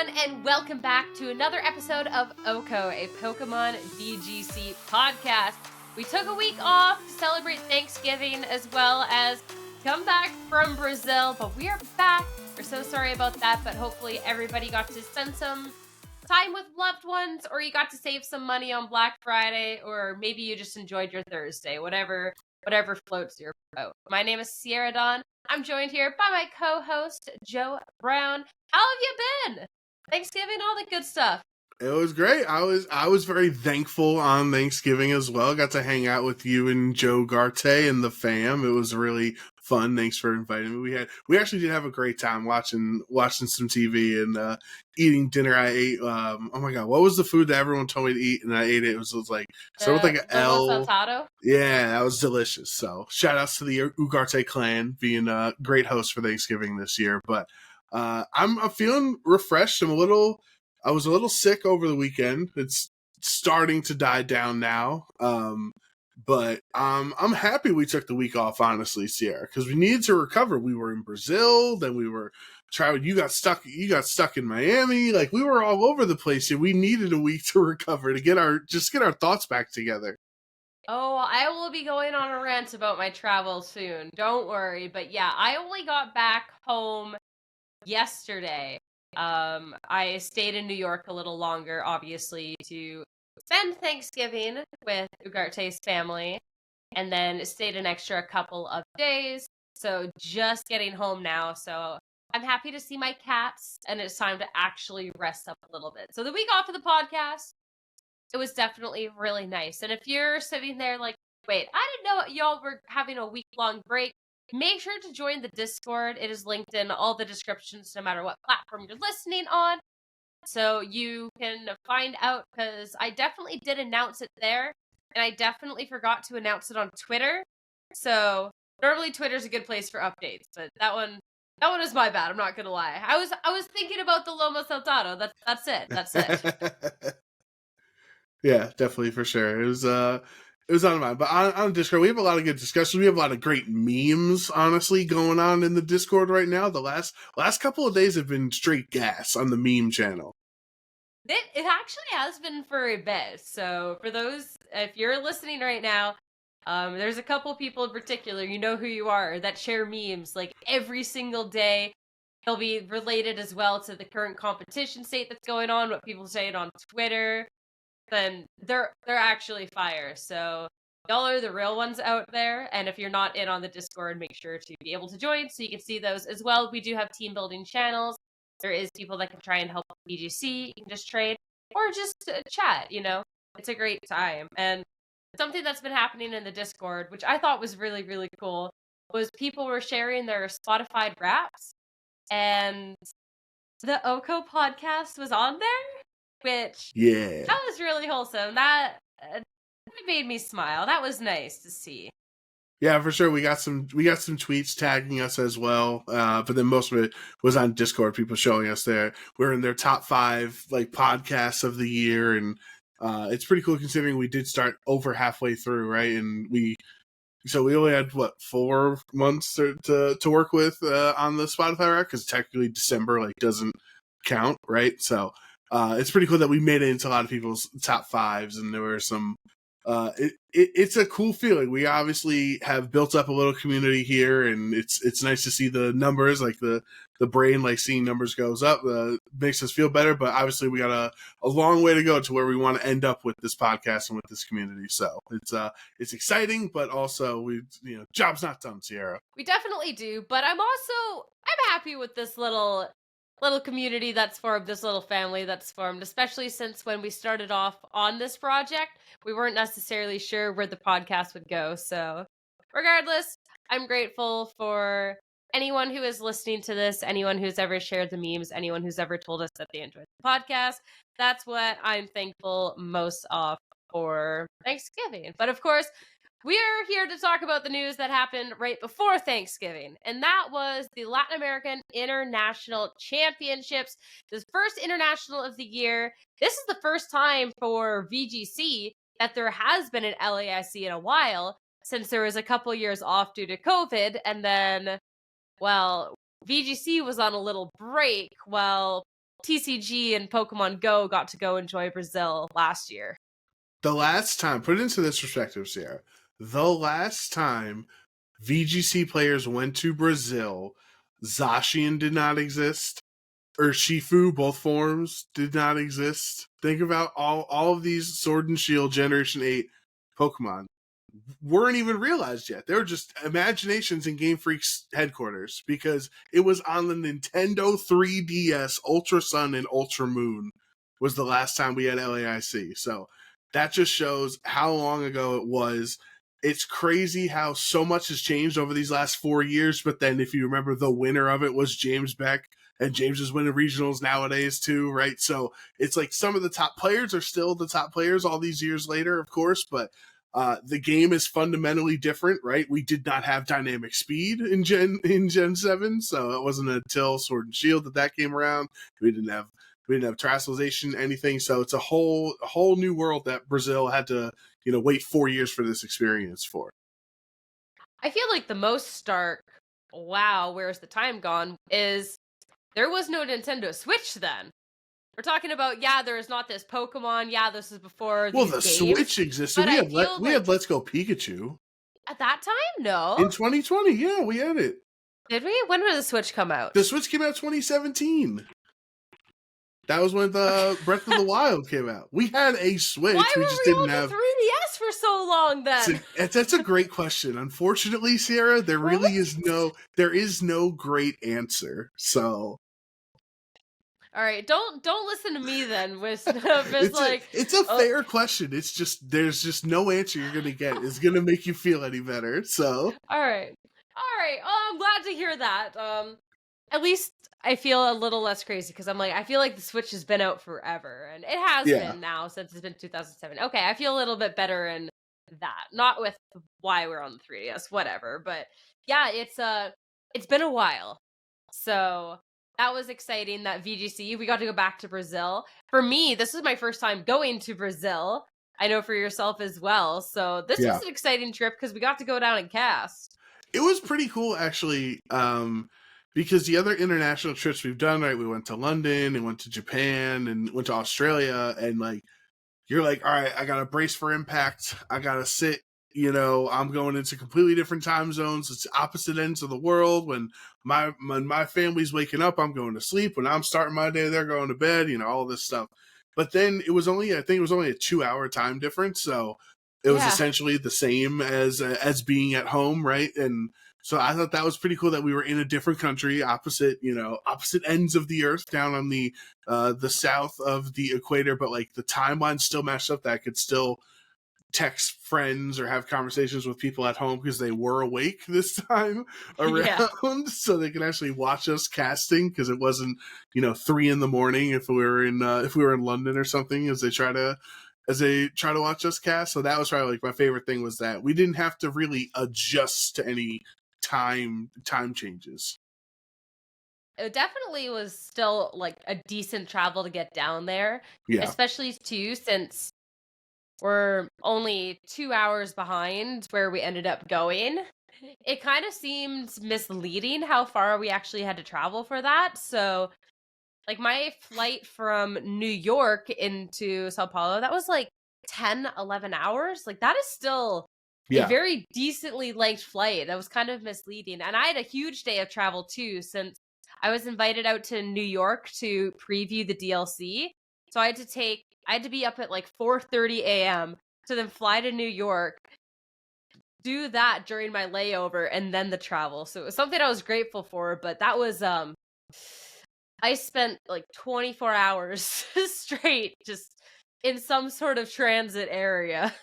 everyone, and welcome back to another episode of OHKO, a Pokemon VGC podcast. We took a week off to celebrate Thanksgiving as well as come back from Brazil, but we are back. We're so sorry about that, but hopefully everybody got to spend some time with loved ones, or you got to save some money on Black Friday, or maybe you just enjoyed your Thursday, whatever floats your boat. My name is Sierra Dawn. I'm joined here by my co-host, Joe Brown. How have you been? Thanksgiving, all the good stuff. It was great. I was very thankful on Thanksgiving as well. Got to hang out with you and Joe Garte and the fam. It was really fun. Thanks for inviting me. We actually did have a great time watching some TV and eating dinner. I ate oh my god, what was the food that everyone told me to eat and I ate it? It was like with like an L. Saltado? Yeah, that was delicious. So shout outs to the Ugarte clan being a great host for Thanksgiving this year. But I'm feeling refreshed. I was a little sick over the weekend. It's starting to die down now. But I'm happy we took the week off, honestly, Sierra, because we needed to recover. We were in Brazil, then we were traveling. You got stuck in Miami. Like, we were all over the place here. We needed a week to recover, to get our thoughts back together. Oh, I will be going on a rant about my travel soon. Don't worry. But yeah, I only got back home yesterday. I stayed in New York a little longer, obviously, to spend Thanksgiving with Ugarte's family, and then stayed an extra couple of days. So just getting home now. So I'm happy to see my cats, and it's time to actually rest up a little bit. So the week off of the podcast, it was definitely really nice. And if you're sitting there like, wait, I didn't know y'all were having a week-long break, make sure to join the Discord. It is linked in all the descriptions, no matter what platform you're listening on. So you can find out, because I definitely did announce it there, and I definitely forgot to announce it on Twitter. So normally Twitter's a good place for updates, but that one is my bad. I'm not gonna lie. I was thinking about the Lomo Saltado. That's it. Yeah, definitely, for sure. It was on mine. But on Discord, we have a lot of good discussions. We have a lot of great memes, honestly, going on in the Discord right now. The last couple of days have been straight gas on the meme channel. It actually has been for a bit. So for those, if you're listening right now, there's a couple people in particular, you know who you are, that share memes like every single day. They'll be related as well to the current competition state that's going on, what people say on Twitter. Then they're actually fire. So y'all are the real ones out there. And if you're not in on the Discord, make sure to be able to join so you can see those as well. We do have team building channels. There is people that can try and help VGC. You can just trade or just chat, It's a great time. And something that's been happening in the Discord, which I thought was really, really cool, was people were sharing their Spotify Wraps. And the OHKO podcast was on there. Which, yeah, that was really wholesome. That made me smile. That was nice to see. Yeah, for sure. We got some tweets tagging us as well. But then most of it was on Discord. People showing us we're in their top 5 like podcasts of the year, and it's pretty cool considering we did start over halfway through, right? And we only had 4 months to work with on the Spotify rack, because technically December doesn't count, right? So. It's pretty cool that we made it into a lot of people's top 5s, and there were some. It's a cool feeling. We obviously have built up a little community here, and it's nice to see the numbers, like the brain, seeing numbers goes up, makes us feel better. But obviously, we got a long way to go to where we want to end up with this podcast and with this community. So it's exciting, but also job's not done, Sierra. We definitely do, but I'm happy with this little community that's formed, this little family that's formed, especially since when we started off on this project, we weren't necessarily sure where the podcast would go. So regardless, I'm grateful for anyone who is listening to this, anyone who's ever shared the memes, anyone who's ever told us that they enjoyed the podcast. That's what I'm thankful most of for Thanksgiving. But of course, we are here to talk about the news that happened right before Thanksgiving, and that was the Latin American International Championships, the first international of the year. This is the first time for VGC that there has been an LAIC in a while, since there was a couple years off due to COVID, and then, VGC was on a little break while TCG and Pokemon Go got to go enjoy Brazil last year. The last time, put it into this perspective, Sarah. The last time VGC players went to Brazil, Zacian did not exist. Urshifu, both forms, did not exist. Think about all of these Sword and Shield Generation 8 Pokemon weren't even realized yet. They were just imaginations in Game Freak's headquarters because it was on the Nintendo 3DS Ultra Sun and Ultra Moon was the last time we had LAIC. So that just shows how long ago it was. It's crazy how so much has changed over these last 4 years, but then if you remember, the winner of it was James Beck, and James is winning regionals nowadays too, right? So it's like some of the top players are still the top players all these years later, of course, but the game is fundamentally different, right? We did not have dynamic speed in Gen 7, so it wasn't until Sword and Shield that came around. We didn't have terrestrialization, anything, so it's a whole new world that Brazil had to wait 4 years for this experience for. I feel like the most stark, wow, where's the time gone, is there was no Nintendo Switch then. We're talking about, there is not this Pokemon. This is before these games. Switch existed. We had Let's Go Pikachu. At that time? No. In 2020, yeah, we had it. Did we? When did the Switch come out? The Switch came out 2017. That was when the Breath of the Wild came out. We had a Switch. Why we were just we didn't on have the 3DS for so long then? That's a great question. Unfortunately, Sierra, there really is no great answer. So all right, don't listen to me then. With it's a fair question. It's just there's just no answer you're gonna get is gonna make you feel any better. So all right. I'm glad to hear that. At least I feel a little less crazy because I'm like, I feel like the Switch has been out forever, and it has been now since it's been 2007. Okay, I feel a little bit better in that. Not with why we're on the 3DS, whatever. But yeah, it's been a while. So that was exciting. That VGC, we got to go back to Brazil. For me, this is my first time going to Brazil. I know for yourself as well. So this was an exciting trip because we got to go down and cast. It was pretty cool, actually. Because the other international trips we've done, right? We went to London and went to Japan and went to Australia, and like you're like, all right, I got to brace for impact. I got to sit. I'm going into completely different time zones. It's opposite ends of the world. When my family's waking up, I'm going to sleep. When I'm starting my day, they're going to bed. All this stuff. But then I think it was only a 2-hour time difference, so it was essentially the same as being at home, right? And so I thought that was pretty cool that we were in a different country, opposite ends of the earth, down on the south of the equator, but like the timeline still matched up. That I could still text friends or have conversations with people at home because they were awake this time around, so they can actually watch us casting because it wasn't 3 a.m. if we were in London or something as they try to watch us cast. So that was probably like my favorite thing, was that we didn't have to really adjust to any time changes. It definitely was still like a decent travel to get down there, especially too since we're only 2 hours behind where we ended up going. It kind of seemed misleading how far we actually had to travel for that. So like my flight from New York into Sao Paulo, that was like 10-11 hours. Like that is still a very decently length flight. That was kind of misleading. And I had a huge day of travel too, since I was invited out to New York to preview the DLC. So I had to be up at like 4:30 a.m. to then fly to New York, do that during my layover, and then the travel. So it was something I was grateful for, but that was I spent like 24 hours straight just in some sort of transit area.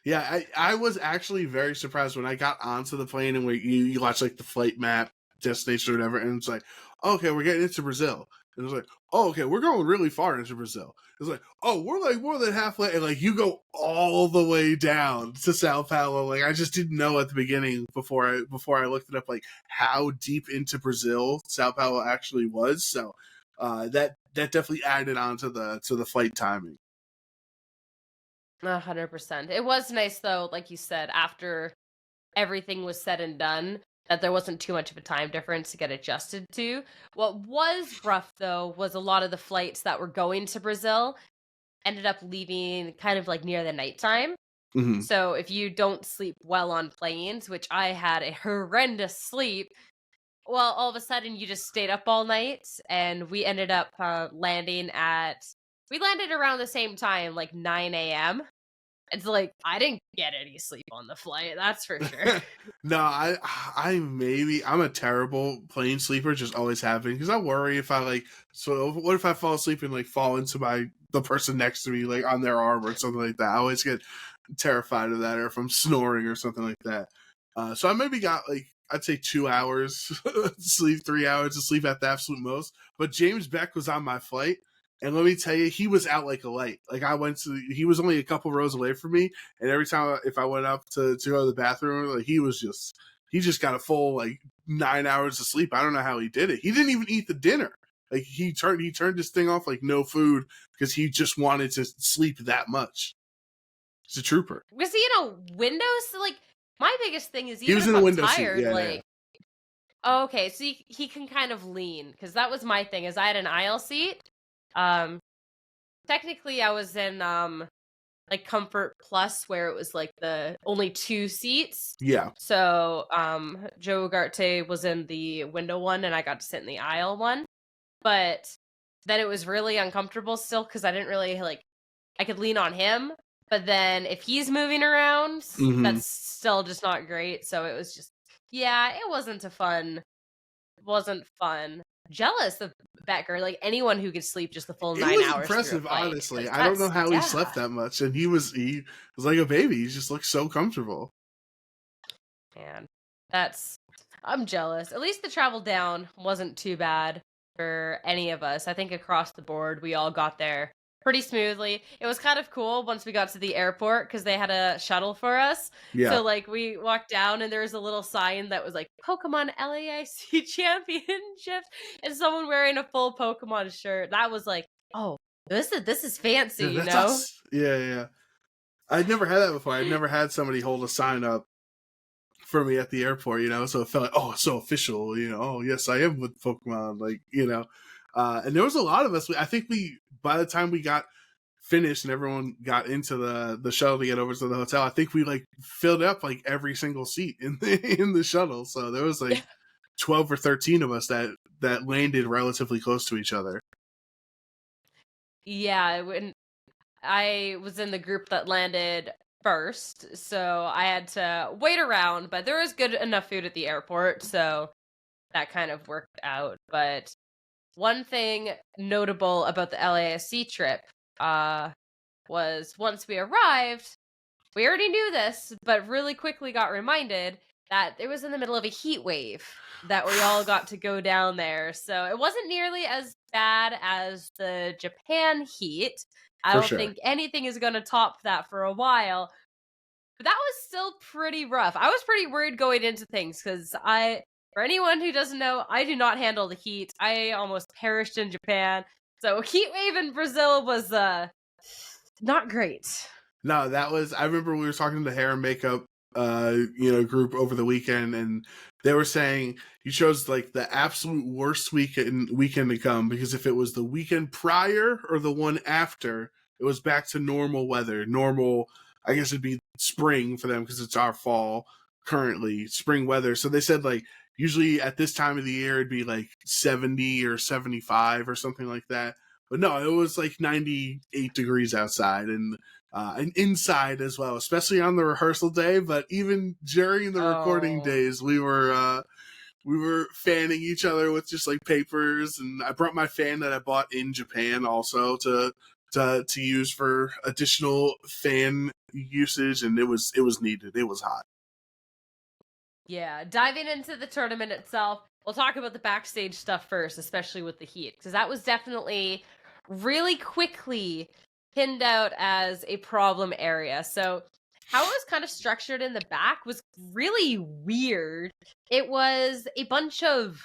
Yeah, I was actually very surprised when I got onto the plane and you watch like the flight map, destination or whatever, and it's like, okay, we're getting into Brazil. And it's like, oh, okay, we're going really far into Brazil. It's like, oh, we're like more than halfway, and like you go all the way down to Sao Paulo. Like I just didn't know at the beginning before I looked it up, like how deep into Brazil Sao Paulo actually was. So that definitely added on to the flight timing. 100%. It was nice though, like you said, after everything was said and done, that there wasn't too much of a time difference to get adjusted to. What was rough, though, was a lot of the flights that were going to Brazil ended up leaving kind of like near the nighttime. Hmm. So if you don't sleep well on planes, which I had a horrendous sleep, well, all of a sudden you just stayed up all night, and we ended up we landed around the same time, like 9 a.m. It's like, I didn't get any sleep on the flight, that's for sure. No, I'm a terrible plane sleeper, just always have been, because I worry if I like, so what if I fall asleep and like fall into the person next to me like on their arm or something like that. I always get terrified of that, or if I'm snoring or something like that. So I maybe got like, I'd say 2 hours sleep, 3 hours of sleep at the absolute most. But James Beck was on my flight, and let me tell you, he was out like a light. Like he was only a couple rows away from me, and every time if I went up to go to the bathroom, like he just got a full like 9 hours of sleep. I don't know how he did it. He didn't even eat the dinner. Like he turned this thing off like no food, because he just wanted to sleep that much. He's a trooper. Was he in a window? So, like, my biggest thing is, He even was if in a I'm window seat. tired, Yeah, like, oh, okay, so he can kind of lean, because that was my thing, is I had an aisle seat. Technically I was in like Comfort Plus, where it was like the only 2 seats. yeah. So Joe Ugarte was in the window one, and I got to sit in the aisle one. But then it was really uncomfortable still, because I didn't really like, I could lean on him, but then if he's moving around, Mm-hmm. that's still just not great. So it was just, yeah, it wasn't fun. Jealous of Becker, like anyone who could sleep just the full 9 It was hours impressive, through a flight, honestly. 'cause I don't know how he yeah. slept that much, and he was like a baby. He just looked so comfortable. Man, I'm jealous. At least the travel down wasn't too bad for any of us. I think across the board, we all got there pretty smoothly. It was kind of cool once we got to the airport, because they had a shuttle for us. Yeah. So, like, we walked down, and there was a little sign that was like, Pokemon LAIC Championships, and someone wearing a full Pokemon shirt. That was like, oh, this is fancy, you That's know? us. Yeah. I'd never had that before. I'd never had somebody hold a sign up for me at the airport, so it felt like, oh, it's so official, oh, yes, I am with Pokemon, like, and there was a lot of us. I think by the time we got finished and everyone got into the shuttle to get over to the hotel, I think we like filled up like every single seat in the shuttle. So there was like 12 or 13 of us that landed relatively close to each other. Yeah, when I was in the group that landed first, so I had to wait around, but there was good enough food at the airport, so that kind of worked out. But one thing notable about the LASC trip was, once we arrived, we already knew this, but really quickly got reminded that it was in the middle of a heat wave that we all got to go down there. So it wasn't nearly as bad as the Japan heat. I don't think anything is going to top that for a while. But that was still pretty rough. I was pretty worried going into things, because for anyone who doesn't know, I do not handle the heat. I almost perished in Japan. So heat wave in Brazil was not great. No, I remember we were talking to the hair and makeup group over the weekend, and they were saying you chose like the absolute worst weekend to come, because if it was the weekend prior or the one after, it was back to normal weather. Normal, I guess it'd be spring for them, because it's our fall currently, spring weather. So they said like usually at this time of the year it'd be like 70 or 75 or something like that. But no, it was like 98 degrees outside, and inside as well, especially on the rehearsal day. But even during the recording days, we were fanning each other with just like papers, and I brought my fan that I bought in Japan also to use for additional fan usage, and it was needed. It was hot. Yeah, diving into the tournament itself, we'll talk about the backstage stuff first, especially with the heat, because that was definitely really quickly pinned out as a problem area. So how it was kind of structured in the back was really weird. It was a bunch of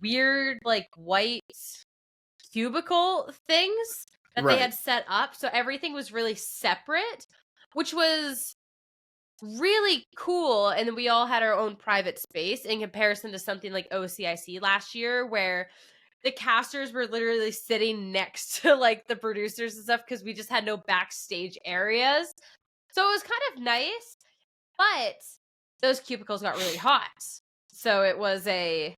weird, like, white cubicle things that they had set up. So everything was really separate, which was really cool. And then we all had our own private space in comparison to something like OCIC last year, where the casters were literally sitting next to like the producers and stuff because we just had no backstage areas. So it was kind of nice, but those cubicles got really hot. So it was it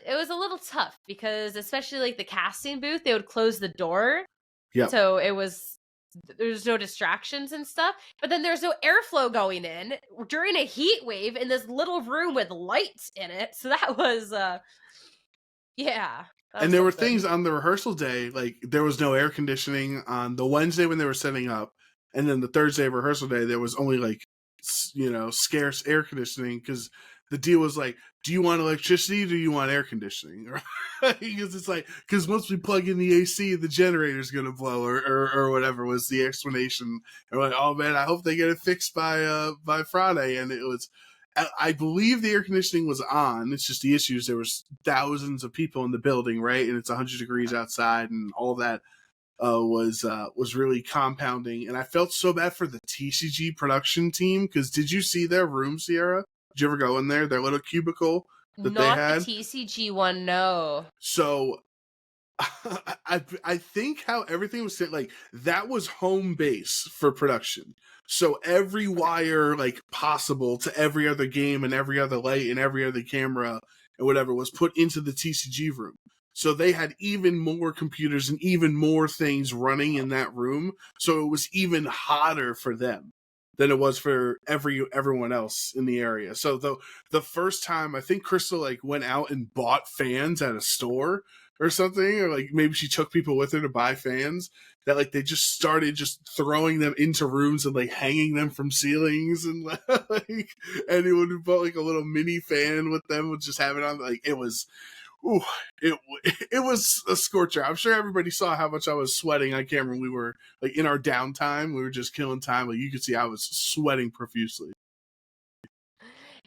was a little tough because especially like the casting booth, they would close the door. Yep. So there's no distractions and stuff, but then there's no airflow going in during a heat wave in this little room with lights in it. So that was yeah. And there were things on the rehearsal day, like there was no air conditioning on the Wednesday when they were setting up, and then the Thursday of rehearsal day there was only like scarce air conditioning because the deal was like, do you want electricity or do you want air conditioning? Because it's like, because once we plug in the AC, the generator's gonna blow or whatever was the explanation. And we're like, oh man, I hope they get it fixed by Friday. And it was, I believe the air conditioning was on. It's just the issues. There was thousands of people in the building, right? And it's 100 degrees outside, and all that was really compounding. And I felt so bad for the TCG production team because did you see their room, Sierra? Did you ever go in there? Their little cubicle that they had? Not the TCG one, no. So I think how everything was set, like that was home base for production. So every wire like possible to every other game and every other light and every other camera and whatever was put into the TCG room. So they had even more computers and even more things running in that room. So it was even hotter for them than it was for everyone else in the area. So the first time I think Crystal like went out and bought fans at a store or something, or like maybe she took people with her to buy fans, that like they just started just throwing them into rooms and like hanging them from ceilings, and like anyone who bought like a little mini fan with them would just have it on. Like it was, it was a scorcher. I'm sure everybody saw how much I was sweating on camera. We were like in our downtime, we were just killing time. Like you could see I was sweating profusely.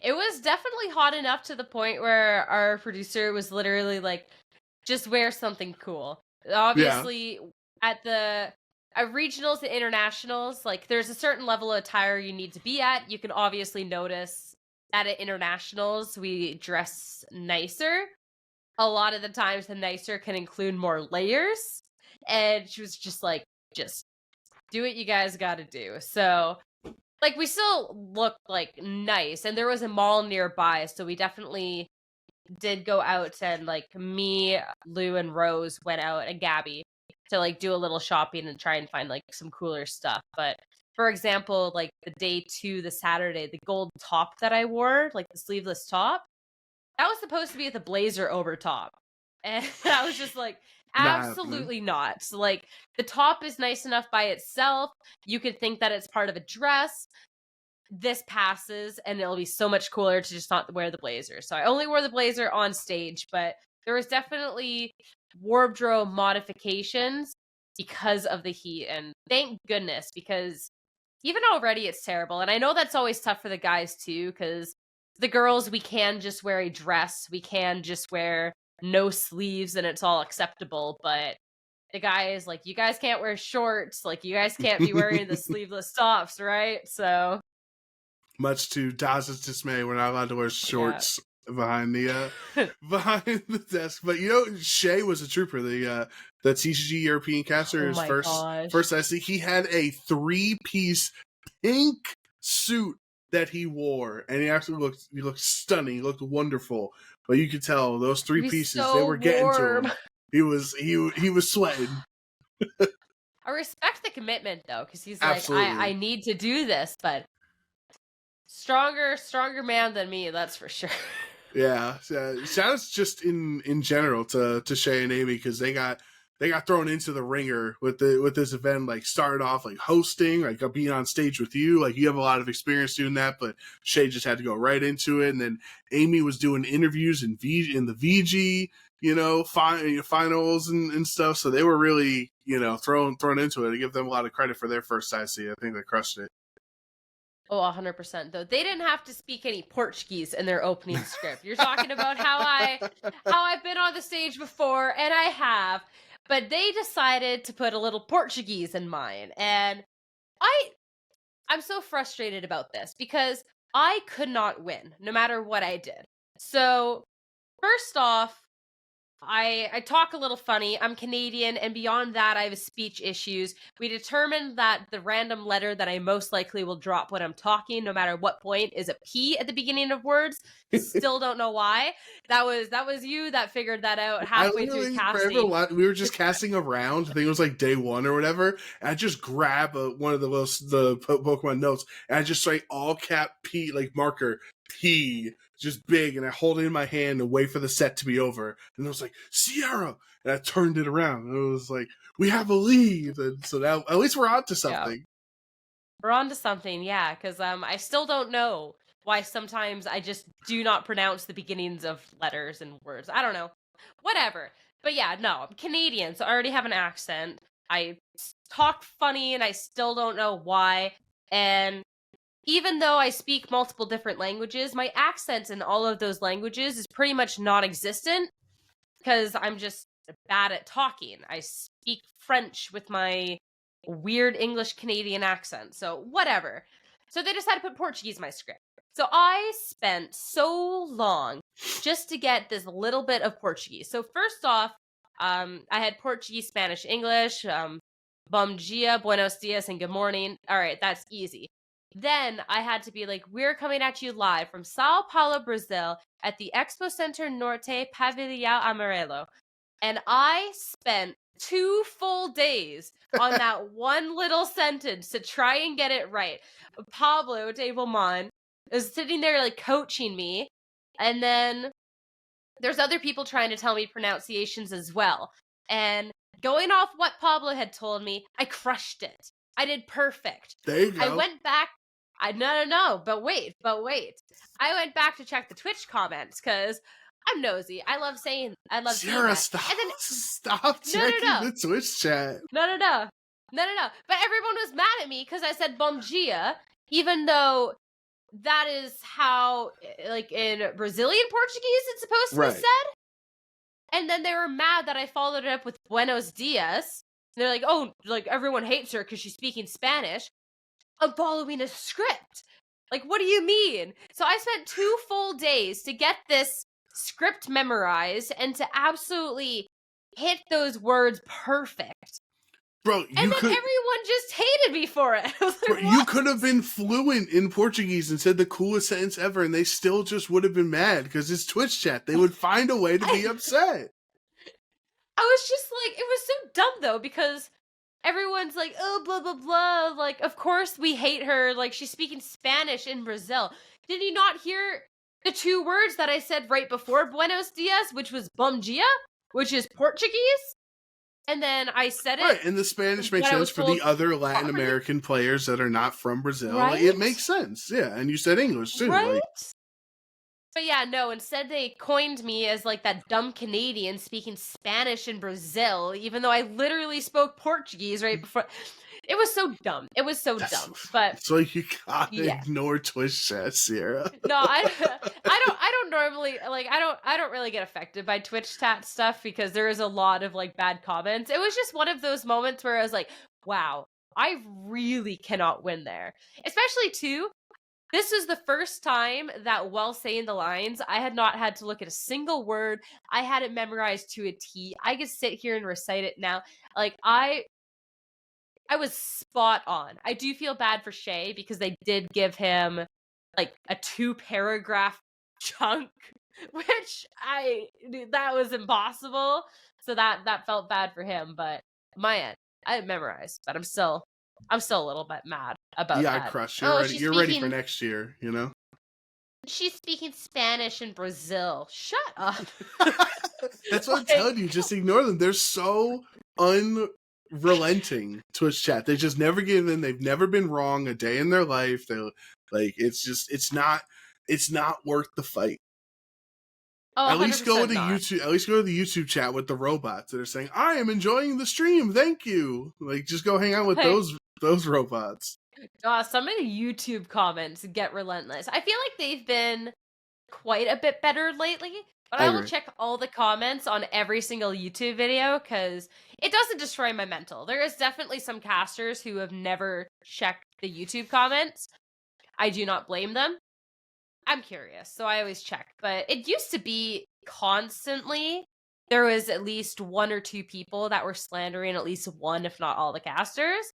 It was definitely hot enough to the point where our producer was literally like, just wear something cool. Obviously, at regionals and internationals, like there's a certain level of attire you need to be at. You can obviously notice that at internationals, we dress nicer. A lot of the times the nicer can include more layers. And she was just like, just do what you guys got to do. So like we still looked like nice, and there was a mall nearby, so we definitely did go out, and like me, Lou, and Rose went out, and Gabby, to like do a little shopping and try and find like some cooler stuff. But for example, like the day 2, the Saturday, the gold top that I wore, like the sleeveless top, that was supposed to be the blazer over top. And I was just like, absolutely not. So like the top is nice enough by itself. You could think that it's part of a dress. This passes, and it'll be so much cooler to just not wear the blazer. So I only wore the blazer on stage, but there was definitely wardrobe modifications because of the heat. And thank goodness, because even already it's terrible. And I know that's always tough for the guys too, because the girls, we can just wear a dress. We can just wear no sleeves and it's all acceptable. But the guys, like, you guys can't wear shorts. Like, you guys can't be wearing the sleeveless tops, right? So much to Daz's dismay, we're not allowed to wear shorts behind the desk. But you know, Shay was a trooper. The TCG European caster, his first I see, he had a 3-piece pink suit that he wore, and he actually looked stunning. He looked wonderful. But you could tell those 3 pieces, they were getting to him. He was sweating. I respect the commitment though, because he's absolutely like, I need to do this, but stronger man than me, that's for sure. Yeah, shout outs just in general to Shay and Amy, because they got thrown into the ringer with this event. Like started off like hosting, like being on stage with you. Like you have a lot of experience doing that, but Shay just had to go right into it. And then Amy was doing interviews in the VG, finals and stuff. So they were really, thrown into it. I give them a lot of credit for their first IC. I think they crushed it. Oh, 100%. Though they didn't have to speak any Portuguese in their opening script. You're talking about how I've been on the stage before, and I have, but they decided to put a little Portuguese in mine, and I'm so frustrated about this because I could not win no matter what I did. So, first off, I talk a little funny. I'm Canadian, and beyond that, I have speech issues. We determined that the random letter that I most likely will drop when I'm talking, no matter what point, is a P at the beginning of words. Still don't know why. That was you that figured that out I halfway through literally, casting. we were just casting around. I think it was like day one or whatever. And I just grab one of the Pokemon notes, and I just write all cap P, like marker P, just big, and I hold it in my hand and wait for the set to be over. And I was like, Sierra! And I turned it around, and it was like, we have a lead! And so now, at least we're on to something. Yeah. We're on to something, yeah, because I still don't know why sometimes I just do not pronounce the beginnings of letters and words. I don't know. Whatever. But yeah, no, I'm Canadian, so I already have an accent. I talk funny, and I still don't know why. And even though I speak multiple different languages, my accent in all of those languages is pretty much non-existent because I'm just bad at talking. I speak French with my weird English Canadian accent, so whatever. So they decided to put Portuguese in my script. So I spent so long just to get this little bit of Portuguese. So first off, I had Portuguese, Spanish, English, bom dia, buenos dias, and good morning. All right, that's easy. Then I had to be like, we're coming at you live from Sao Paulo, Brazil, at the Expo Center Norte Pavilhão Amarelo. And I spent 2 full days on that one little sentence to try and get it right. Pablo de Beaumont is sitting there like coaching me. And then there's other people trying to tell me pronunciations as well. And going off what Pablo had told me, I crushed it. I did perfect. There you go. I went back. No, but wait. I went back to check the Twitch comments because I'm nosy. I love saying Sarah, that. stop! And then, Stop checking no. the Twitch chat. No. But everyone was mad at me because I said bom dia, even though that is how, like, in Brazilian Portuguese it's supposed to be said. And then they were mad that I followed it up with buenos dias. They're like, oh, like, everyone hates her because she's speaking Spanish. I'm following a script. Like, what do you mean? So I spent 2 full days to get this script memorized and to absolutely hit those words perfect. Bro, and then everyone just hated me for it. I was like, bro, you could have been fluent in Portuguese and said the coolest sentence ever, and they still just would have been mad because it's Twitch chat. They would find a way to be upset. I was just like, it was so dumb though, because everyone's like, oh, blah, blah, blah. Like, of course we hate her. Like, she's speaking Spanish in Brazil. Did you not hear the 2 words that I said right before buenos dias, which was bom dia, which is Portuguese? And then I said it. Right, and the Spanish makes sense for the other Latin American players that are not from Brazil. Right? Like, it makes sense, yeah. And you said English too, right? Like. But yeah, no, instead they coined me as like that dumb Canadian speaking Spanish in Brazil, even though I literally spoke Portuguese right before. It was so dumb. It was so dumb. But it's like you gotta ignore Twitch chat, Sierra. No, I don't normally, like, I don't really get affected by Twitch chat stuff because there is a lot of like bad comments. It was just one of those moments where I was like, wow, I really cannot win there. Especially too, this was the first time that while saying the lines, I had not had to look at a single word. I had it memorized to a T. I could sit here and recite it now. Like, I was spot on. I do feel bad for Shay because they did give him like a 2-paragraph chunk, which that was impossible. So that felt bad for him, but my end, I memorized, but I'm still a little bit mad about that. Yeah, I crushed. You're ready for next year, you know? She's speaking Spanish in Brazil. Shut up. That's what I'm telling you. Just ignore them. They're so unrelenting, Twitch chat. They just never give in. They've never been wrong a day in their life. They like it's not worth the fight. Oh, at least go to not. YouTube. At least go to the YouTube chat with the robots that are saying, "I am enjoying the stream. Thank you." Like, just go hang out with those robots. Some of the YouTube comments get relentless. I feel like they've been quite a bit better lately, but I will check all the comments on every single YouTube video because it doesn't destroy my mental. There is definitely some casters who have never checked the YouTube comments. I do not blame them. I'm curious, so I always check. But it used to be constantly there was at least one or two people that were slandering at least one, if not all, the casters.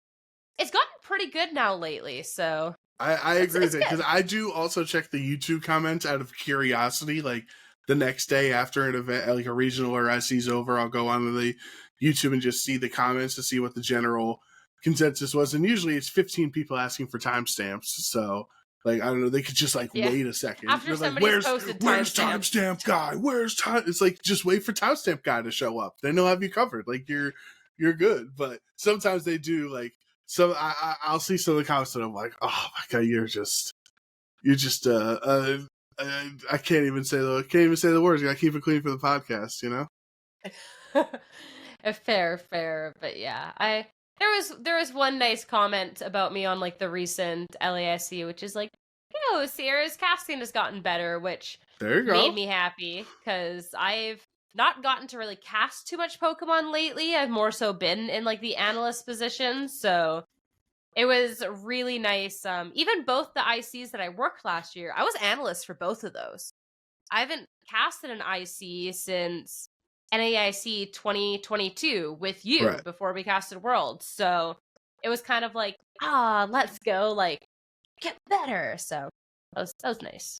It's gotten pretty good now lately, so I agree with it, because good. I do also check the YouTube comments out of curiosity. Like the next day after an event, like a regional or IC's over, I'll go onto the YouTube and just see the comments to see what the general consensus was. And usually it's 15 people asking for timestamps. So, like, I don't know, they could just like wait a second. After They're like, somebody's posted where's timestamp guy? Where's time? It's like, just wait for timestamp guy to show up. Then they'll have you covered. Like you're good. But sometimes they do like. So I'll see some of the comments and I'm like, oh my god, you're just I can't even say the words. You gotta keep it clean for the podcast, you know. Fair, but yeah, there was one nice comment about me on like the recent LAIC, which is like, Sierra's casting has gotten better, which there you go. Made me happy because I've not gotten to really cast too much Pokemon lately. I've more so been in like the analyst position, so it was really nice. Even both the ICs that I worked last year, I was analyst for both of those. I haven't casted an IC since NAIC 2022 with you before we casted Worlds, so it was kind of like, let's go, like, get better. So that was nice.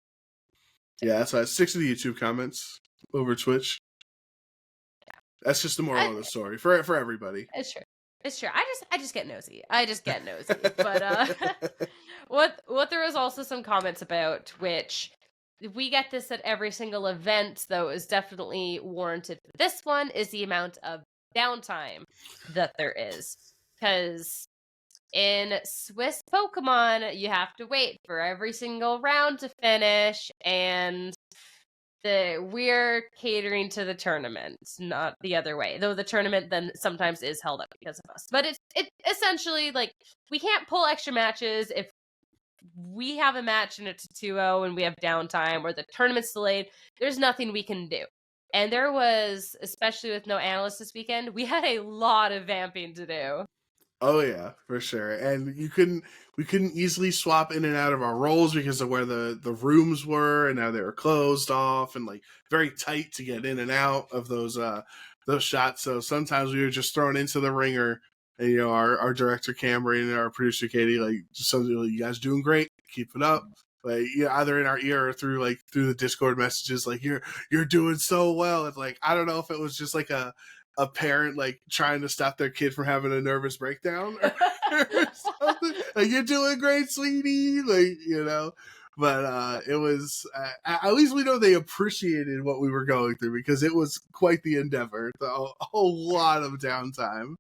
Yeah, so I stick to the YouTube comments over Twitch. That's just the moral of the story for everybody. It's true. I just get nosy. But what there was also some comments about, which we get this at every single event, though is definitely warranted for this one, is the amount of downtime that there is. Because in Swiss Pokemon, you have to wait for every single round to finish, and we're catering to the tournament, not the other way. Though the tournament then sometimes is held up because of us. But it's essentially like we can't pull extra matches if we have a match and it's a 2-0 and we have downtime or the tournament's delayed. There's nothing we can do. And there was, especially with no analysts this weekend, we had a lot of vamping to do. Oh yeah, for sure. And we couldn't easily swap in and out of our roles because of where the rooms were and how they were closed off and like very tight to get in and out of those shots. So sometimes we were just thrown into the ringer, and our director Cameron and our producer Katie, like, just something like, you guys doing great, keep it up. Like, either in our ear or through the Discord messages, like, you're doing so well. And like, I don't know if it was just like a parent like trying to stop their kid from having a nervous breakdown or something. Like, you're doing great, sweetie. Like, but it was at least we know they appreciated what we were going through, because it was quite the endeavor. A whole lot of downtime.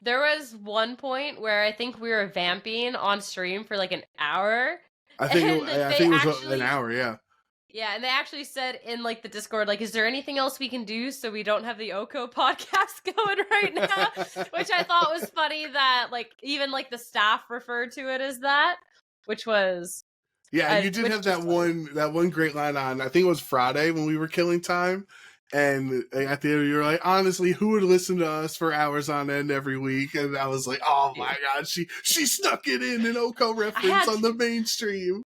There was one point where I think we were vamping on stream for like an hour. I think it was an hour, yeah. Yeah, and they actually said in like the Discord, like, is there anything else we can do so we don't have the OHKO podcast going right now? Which I thought was funny that like even like the staff referred to it as that, which was you did have that one great line on, I think it was Friday when we were killing time, and at the end you were like, honestly, who would listen to us for hours on end every week? And I was like, oh my god, she snuck it in an OHKO reference on the mainstream.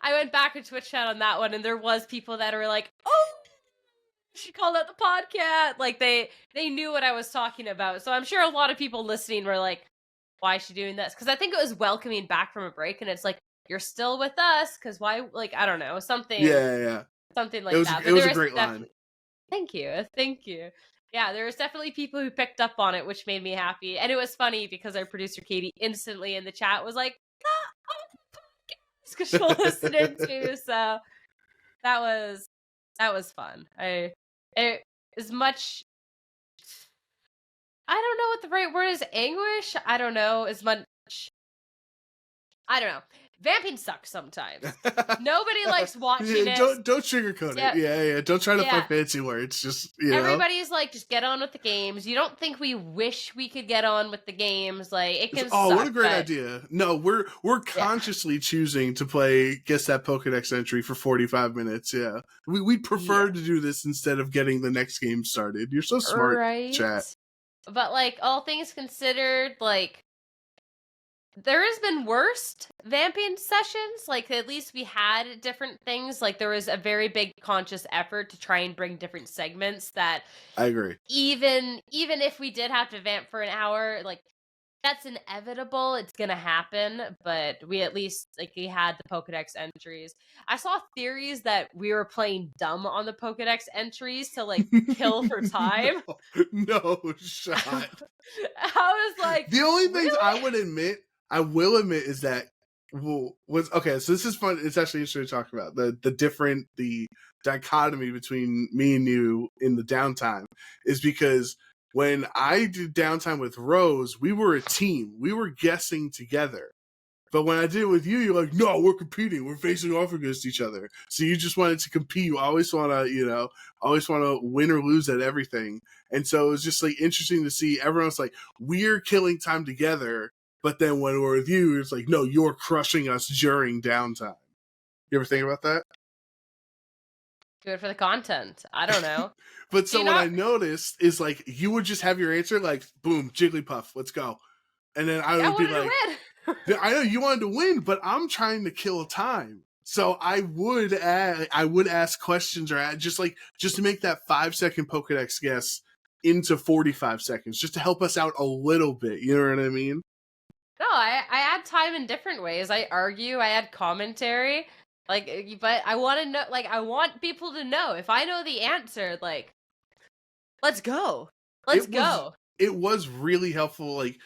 I went back to Twitch chat on that one, and there was people that were like, oh, she called out the podcast. Like, they knew what I was talking about. So I'm sure a lot of people listening were like, why is she doing this? Because I think it was welcoming back from a break, and it's like, you're still with us, because why, like, I don't know, something. Yeah. Something like that. It was a great line. Thank you. Yeah, there was definitely people who picked up on it, which made me happy. And it was funny because our producer Katie instantly in the chat was like, because she'll listen in too. So that was fun. As much, I don't know what the right word is, anguish. I don't know as much. I don't know. Vamping sucks sometimes. Nobody likes watching it. Don't sugarcoat it. Yeah. Don't try to find fancy words. Just everybody's like, just get on with the games. You don't think we wish we could get on with the games? Like, it can. Oh, what a great idea! No, we're consciously choosing to play Guess That Pokedex entry for 45 minutes. Yeah, we'd prefer to do this instead of getting the next game started. You're so smart, right? Chat. But like, all things considered, like, there has been worse vamping sessions. Like, at least we had different things. Like, there was a very big conscious effort to try and bring different segments that I agree. even if we did have to vamp for an hour, like, that's inevitable. It's gonna happen, but we at least, like, we had the Pokedex entries. I saw theories that we were playing dumb on the Pokedex entries to, like, kill for time. No shot. I was like, The only things really? I will admit is that was okay. So this is fun. It's actually interesting to talk about the dichotomy between me and you in the downtime is because when I did downtime with Rose, we were a team. We were guessing together. But when I did it with you, you're like, no, we're competing. We're facing off against each other. So you just wanted to compete. You always want to, win or lose at everything. And so it was just like interesting to see everyone's like, we're killing time together. But then when we're with you, it's like, no, you're crushing us during downtime. You ever think about that? Do it for the content. I don't know. But so Do you what I not? noticed is like, you would just have your answer like, boom, Jigglypuff, let's go. And then I I would be wanted to like, win. yeah, I know you wanted to win, but I'm trying to kill time. So I would ask questions or just to make that 5-second Pokedex guess into 45 seconds, just to help us out a little bit. You know what I mean? No, I add time in different ways. I argue, I add commentary. Like, but I want to know, like, I want people to know. If I know the answer, like, let's go. Let's go. It was really helpful, like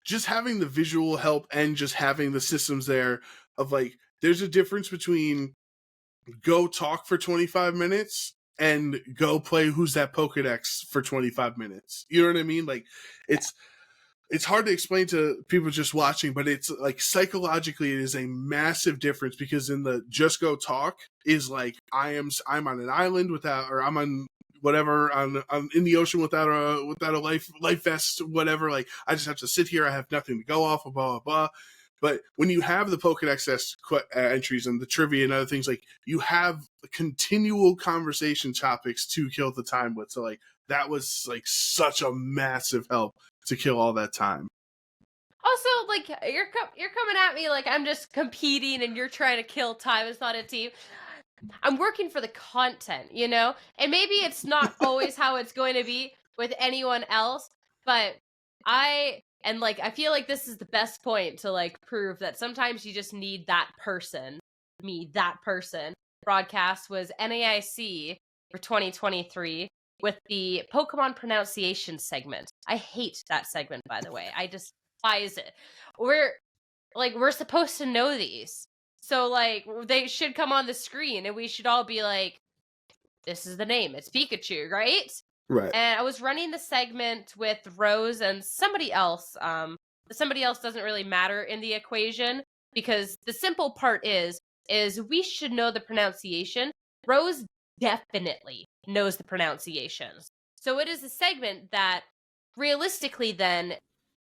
just having the visual help and just having the systems there of like, there's a difference between go talk for 25 minutes and go play Who's That Pokedex for 25 minutes. You know what I mean? Like, it's hard to explain to people just watching, but it's like psychologically it is a massive difference because in the just go talk is like I'm on an island without, or I'm on whatever on in the ocean without a life vest, whatever. Like I just have to sit here. I have nothing to go off of, blah blah blah. But when you have the Pokedex entries and the trivia and other things, like you have continual conversation topics to kill the time with. So like that was like such a massive help to kill all that time. Also, like, you're coming at me like I'm just competing and you're trying to kill time. It's not a team. I'm working for the content, you know? And maybe it's not always how it's going to be with anyone else, but I feel like this is the best point to like prove that sometimes you just need that person. That person. Broadcast was NAIC for 2023 with the Pokemon pronunciation segment. I hate that segment, by the way. I despise it. We're supposed to know these. So, like, they should come on the screen, and we should all be like, this is the name. It's Pikachu, right? Right. And I was running the segment with Rose and somebody else. Somebody else doesn't really matter in the equation, because the simple part is we should know the pronunciation. Rose definitely knows the pronunciations. So it is a segment that, realistically, then,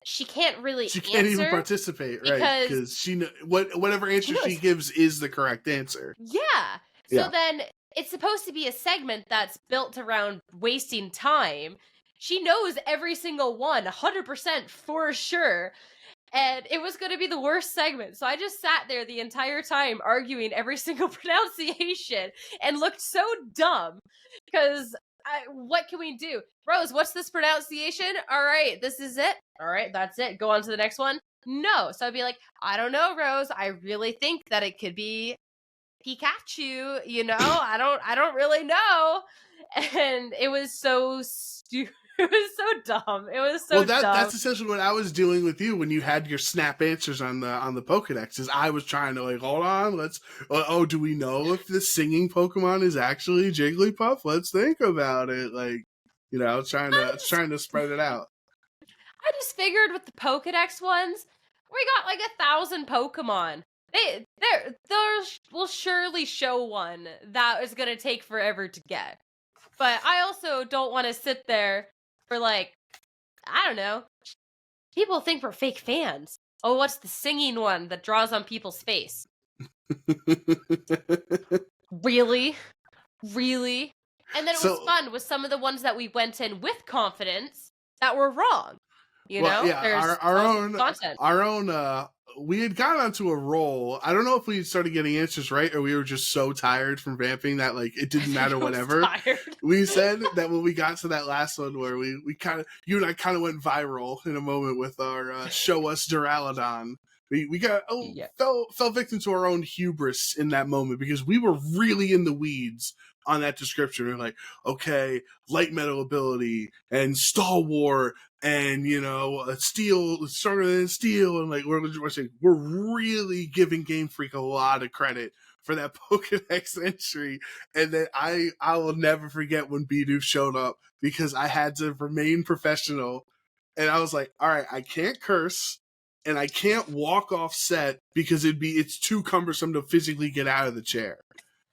she can't even participate, right? Because she whatever answer she gives is the correct answer. Yeah. So then it's supposed to be a segment that's built around wasting time. She knows every single one, 100% for sure. And it was going to be the worst segment. So I just sat there the entire time arguing every single pronunciation and looked so dumb because what can we do? Rose, what's this pronunciation? All right, this is it. All right, that's it. Go on to the next one. No. So I'd be like, I don't know, Rose. I really think that it could be Pikachu, you know? I don't really know. And it was so stupid. It was so dumb. It was so dumb. That's essentially what I was doing with you when you had your snap answers on the Pokedex. Is I was trying to like, hold on, do we know if the singing Pokemon is actually Jigglypuff? Let's think about it. Like, you know, trying to spread it out. I just figured with the Pokedex ones, we got like 1,000 Pokemon. They will surely show one that is gonna take forever to get. But I also don't want to sit there for like, I don't know. People think we're fake fans. Oh, what's the singing one that draws on people's face? Really? And then it was fun with some of the ones that we went in with confidence that were wrong. You know? Yeah, our own content. we had gotten onto a roll. I don't know if we started getting answers right or we were just so tired from vamping that like it didn't matter whatever. We said that when we got to that last one where we kind of, you and I kind of went viral in a moment with our show us Duraludon. We got fell victim to our own hubris in that moment because we were really in the weeds on that description. We're like, okay, light metal ability and stalwart and, you know, steel, stronger than steel. And like, we're saying, we're really giving Game Freak a lot of credit for that Pokedex entry. And then I will never forget when Bidoof showed up because I had to remain professional. And I was like, all right, I can't curse and I can't walk off set because it's too cumbersome to physically get out of the chair.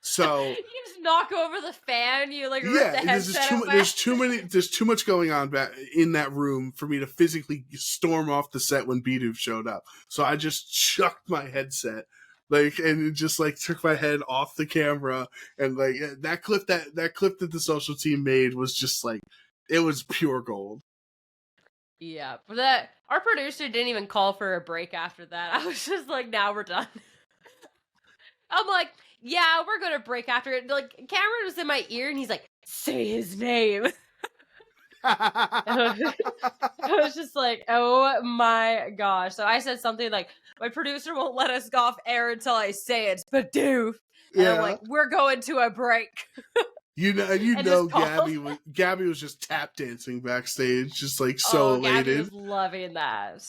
So you just knock over the fan. You like rip the headset away. There's too much going on back in that room for me to physically storm off the set when Bidoof showed up. So I just chucked my headset, like, and it just like took my head off the camera. And like that clip that the social team made was just like, it was pure gold. Yeah, but our producer didn't even call for a break after that. I was just like, now we're done. I'm like, yeah, we're gonna break after it. Like, Cameron was in my ear, and he's like, say his name. I was just like, oh my gosh. So I said something like, my producer won't let us go off air until I say it's Bidoof. And I'm like, we're going to a break. Gabby was just tap dancing backstage, just like so elated. Gabby was loving that.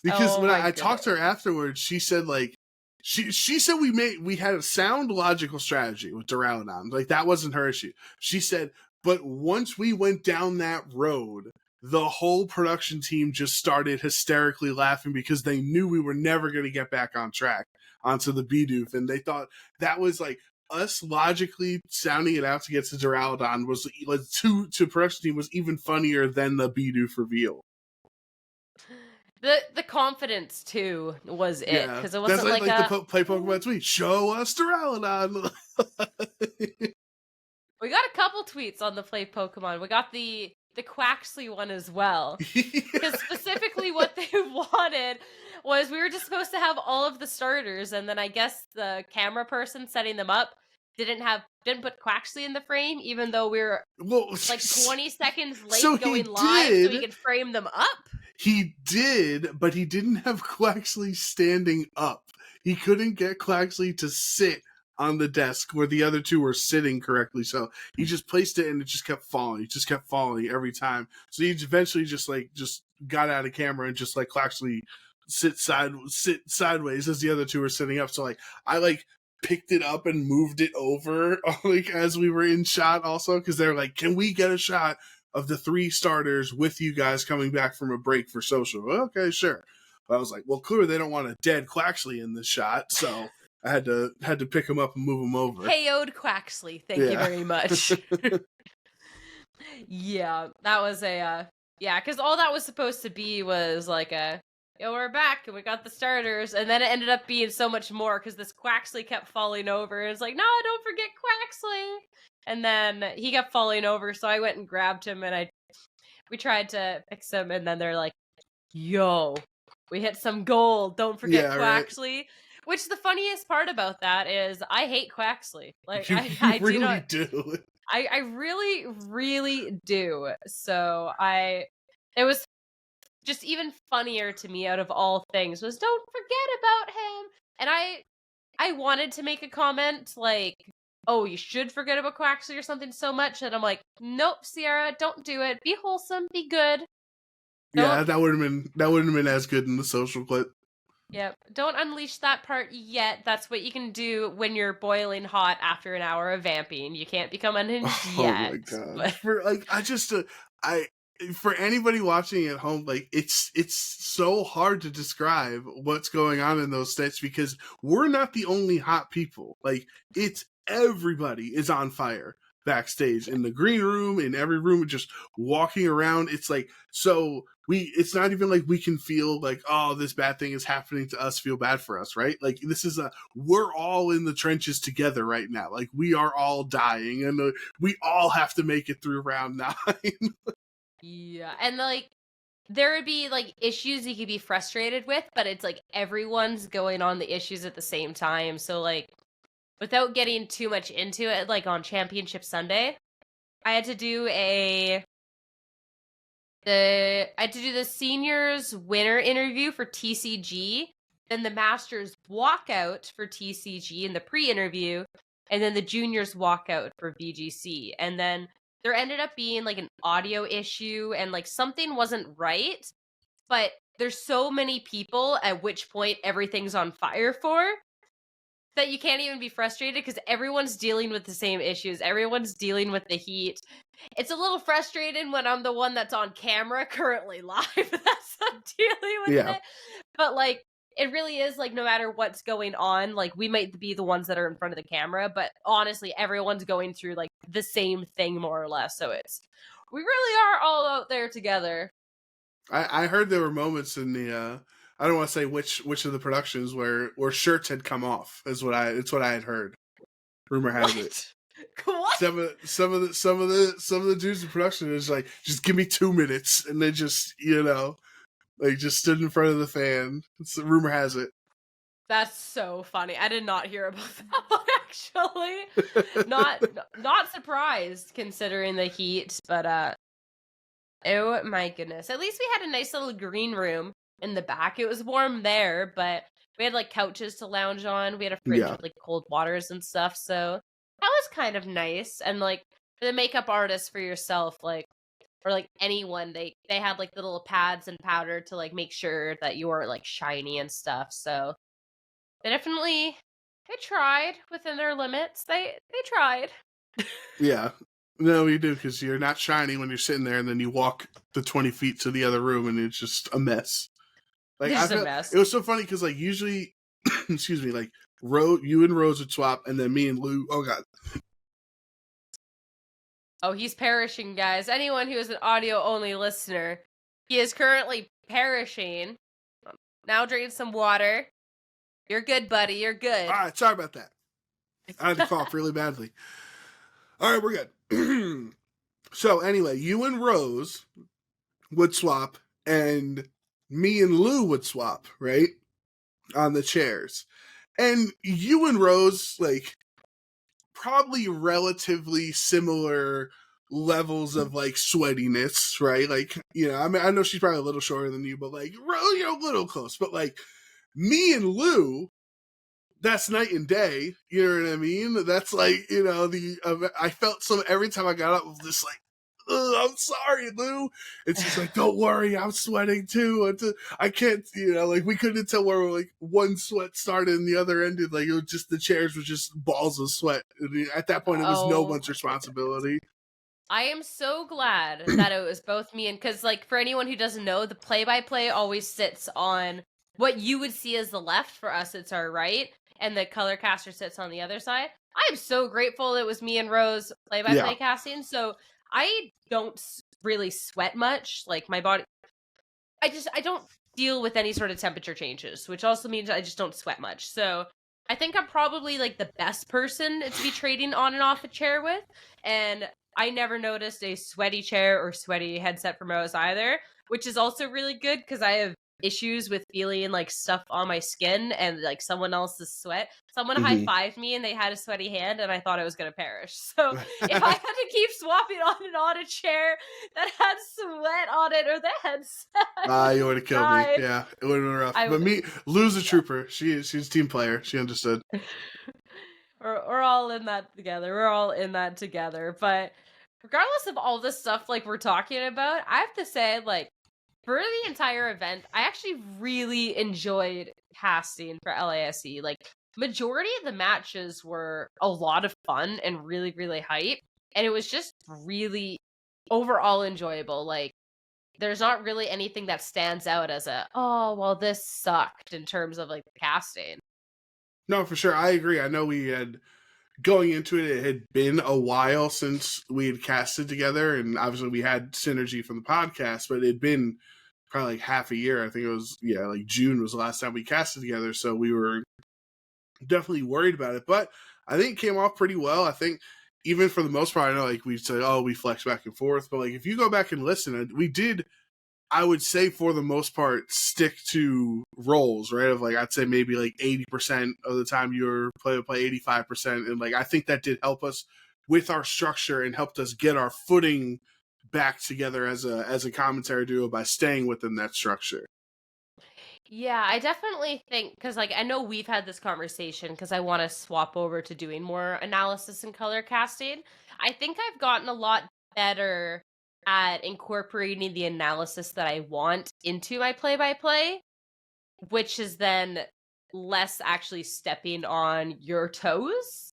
Because when I talked to her afterwards, she said like, She said we had a sound logical strategy with Duraludon. Like that wasn't her issue. She said, but once we went down that road, the whole production team just started hysterically laughing because they knew we were never going to get back on track onto the Bidoof. And they thought that was like us logically sounding it out to get to Duraludon was to production team was even funnier than the Bidoof reveal. The confidence too was it because it wasn't like the play Pokemon tweet. Show us Duraludon. We got a couple tweets on the play Pokemon. We got the Quaxley one as well. Because specifically what they wanted was we were just supposed to have all of the starters, and then I guess the camera person setting them up didn't put Quaxley in the frame, even though we were like 20 seconds late going live so he could frame them up. He did, but he didn't have Quaxley standing up. He couldn't get Quaxley to sit on the desk where the other two were sitting correctly. So he just placed it and it just kept falling. It just kept falling every time. So he eventually just got out of camera and just like Quaxley sit sideways as the other two were sitting up. So like I like picked it up and moved it over like as we were in shot also because they're like, can we get a shot of the 3 starters with you guys coming back from a break for social? Okay, sure. But I was like, well, clearly they don't want a dead Quaxley in this shot, so I had to pick him up and move him over. KO'd Quaxley, thank you very much. Yeah, that was because all that was supposed to be was like we're back and we got the starters, and then it ended up being so much more because this Quaxley kept falling over, and it's like, no, don't forget Quaxley. And then he kept falling over, so I went and grabbed him, and we tried to fix him, and then they're like, yo, we hit some gold, don't forget Quaxley. Right. Which the funniest part about that is I hate Quaxley. Like, I really do. I really, really do. So it was just even funnier to me out of all things was don't forget about him. And I wanted to make a comment like, oh, you should forget about Quaxley or something so much. And I'm like, nope, Sierra, don't do it. Be wholesome, be good. Yeah, that wouldn't have been as good in the social clip. Yep. Don't unleash that part yet. That's what you can do when you're boiling hot after an hour of vamping. You can't become unhinged yet. Oh my god. But... For anybody watching at home, like it's so hard to describe what's going on in those states because we're not the only hot people. Like it's everybody is on fire backstage in the green room, in every room, just walking around. It's like, so it's not even like we can feel like, oh, this bad thing is happening to us, feel bad for us, right? Like this is we're all in the trenches together right now. Like we are all dying and we all have to make it through round 9. Yeah. And like there would be like issues you could be frustrated with, but it's like everyone's going on the issues at the same time. So like without getting too much into it, like on Championship Sunday, I had to do the seniors winner interview for TCG, then the masters walkout for TCG in the pre-interview, and then the juniors walkout for VGC. And then there ended up being like an audio issue and like something wasn't right, but there's so many people at which point everything's on fire for that you can't even be frustrated because everyone's dealing with the same issues. Everyone's dealing with the heat. It's a little frustrating when I'm the one that's on camera currently live. That's I'm dealing with it. But like, it really is like no matter what's going on, like we might be the ones that are in front of the camera, but honestly, everyone's going through like the same thing more or less. So we really are all out there together. I heard there were moments in the I don't want to say which of the productions where shirts had come off. It's what I had heard. Rumor has it. What? Some of the dudes in production is like, just give me 2 minutes, and they just like just stood in front of the fan. Rumor has it. That's so funny. I did not hear about that one, actually. Not surprised considering the heat, but oh my goodness. At least we had a nice little green room in the back. It was warm there, but we had like couches to lounge on. We had a fridge with like cold waters and stuff, so that was kind of nice. And like for the makeup artist for yourself, like or like anyone, they had like the little pads and powder to like make sure that you weren't like shiny and stuff. So they tried within their limits. They tried. Yeah. No, you do, because you're not shiny when you're sitting there, and then you walk the 20 feet to the other room, and it's just a mess. Like It's a mess. It was so funny because like usually, excuse me, like you and Rose would swap, and then me and Lou. Oh god. Oh, he's perishing, guys. Anyone who is an audio-only listener, he is currently perishing. Now drink some water. You're good, buddy. You're good. All right, sorry about that. I had to cough really badly. All right, we're good. So anyway, you and Rose would swap, and me and Lou would swap, right? On the chairs. And you and Rose, like, probably relatively similar levels of like sweatiness, right? Like, I mean, I know she's probably a little shorter than you, but like, a little close. But like, me and Lou, that's night and day. You know what I mean? That's like, I felt some every time I got up with this like, I'm sorry, Lou. It's just like, don't worry, I'm sweating too. I can't, like we couldn't tell where like one sweat started and the other ended. Like it was just the chairs were just balls of sweat. At that point, it was no one's responsibility. I am so glad that it was both me and because like for anyone who doesn't know, the play-by-play always sits on what you would see as the left. For us, it's our right, and the color caster sits on the other side. I am so grateful it was me and Rose play-by-play casting. So I don't really sweat much. Like my body, I don't deal with any sort of temperature changes, which also means I just don't sweat much. So I think I'm probably like the best person to be trading on and off a chair with. And I never noticed a sweaty chair or sweaty headset from Rose either, which is also really good because I have issues with feeling like stuff on my skin and like someone else's sweat. Someone high-fived me and they had a sweaty hand and I thought I was going to perish. So if I had to keep swapping on and on a chair that had sweat on it or the headset, you would have killed me. Yeah, it would have been rough. But Lou's a trooper. She's a team player. She understood. We're all in that together. But regardless of all this stuff like we're talking about, I have to say, like, for the entire event, I actually really enjoyed casting for LAIC. Like, majority of the matches were a lot of fun and really, really hype. And it was just really overall enjoyable. Like, there's not really anything that stands out as this sucked in terms of, like, the casting. No, for sure. I agree. I know we had, going into it, it had been a while since we had casted together. And obviously we had synergy from the podcast, but it had been probably like half a year. I think it was, like June was the last time we casted together. So we were definitely worried about it. But I think it came off pretty well. I think even for the most part, I know like we said, we flex back and forth. But like if you go back and listen, we did I would say for the most part stick to roles, right? Of like I'd say maybe like 80% of the time you're play 85%, and like I think that did help us with our structure and helped us get our footing back together as a commentary duo by staying within that structure. Yeah, I definitely think, because like I know we've had this conversation because I want to swap over to doing more analysis and color casting. I think I've gotten a lot better at incorporating the analysis that I want into my play-by-play, which is then less actually stepping on your toes,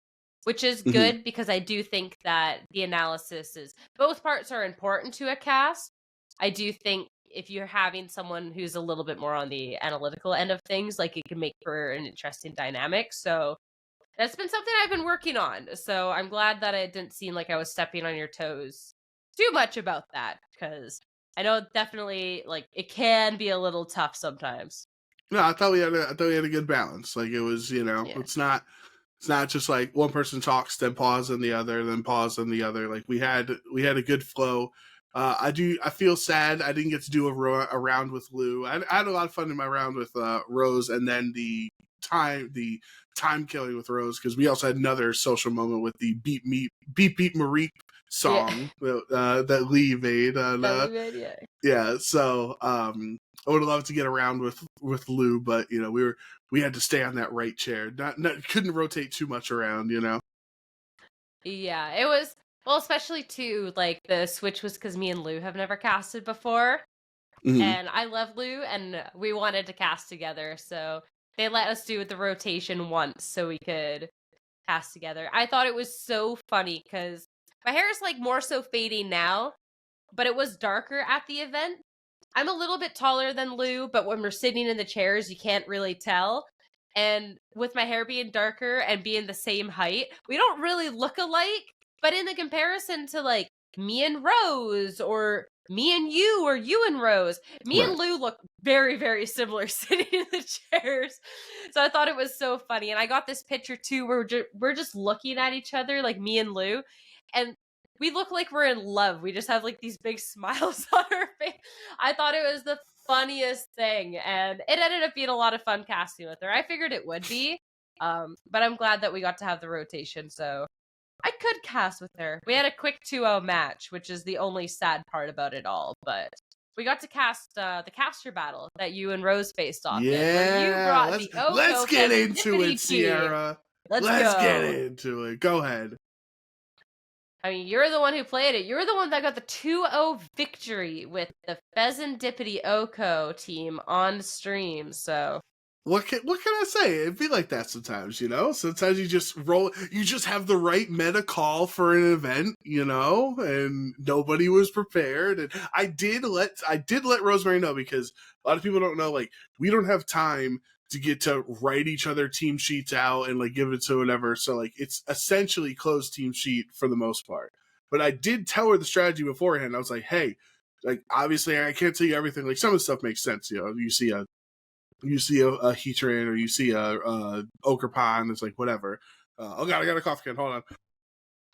which is Mm-hmm. good because I do think that the analysis is, both parts are important to a cast. I do think if you're having someone who's a little bit more on the analytical end of things, like it can make for an interesting dynamic. So that's been something I've been working on. So I'm glad that it didn't seem like I was stepping on your toes too much about that, because I know definitely like it can be a little tough sometimes. No, I thought we had a good balance. Like it was, Yeah. it's not just like one person talks, then pause on the other, then pause on the other. Like we had a good flow. I feel sad I didn't get to do a round with Lou. I had a lot of fun in my round with Rose, and then the time killing with Rose, because we also had another social moment with the beep Marie song that Lee made. Yeah. Yeah, so I would have loved to get around with Lou, but we had to stay on that right chair. Not couldn't rotate too much around, Yeah, it was, well, especially too, like the switch was because me and Lou have never casted before, Mm-hmm. and I love Lou, and we wanted to cast together, so they let us do the rotation once so we could cast together. I thought it was so funny because my hair is like more so fading now, but it was darker at the event. I'm a little bit taller than Lou, but when we're sitting in the chairs, you can't really tell. And with my hair being darker and being the same height, we don't really look alike. But in the comparison to like me and Rose, or me and you, or you and Rose, me Right. and Lou look very, very similar sitting in the chairs. So I thought it was so funny. And I got this picture too where we're just looking at each other, like me and Lou. And we look like we're in love. We just have like these big smiles on our face. I thought it was the funniest thing, and it ended up being a lot of fun casting with her. I figured it would be, but I'm glad that we got to have the rotation, so I could cast with her. We had a quick 2-0 match, which is the only sad part about it all, but we got to cast the caster battle that you and Rose faced off in, where you brought the OHKO let's get into it, team. Sierra. Let's get into it. Go ahead. I mean, you're the one who played it. You're the one that got the 2-0 victory with the Pheasantipity OHKO team on stream, so... What can I say? It'd be like that sometimes, Sometimes you just roll. You just have the right meta call for an event, and nobody was prepared. And I did let Rosemary know, because a lot of people don't know. Like, we don't have time to get to write each other team sheets out and like give it to whatever. So like it's essentially closed team sheet for the most part. But I did tell her the strategy beforehand. I was like, hey, like obviously I can't tell you everything. Like some of the stuff makes sense, You see a Heatran, or you see a Okerpon, it's like whatever. Oh god, I got a cough again. Hold on.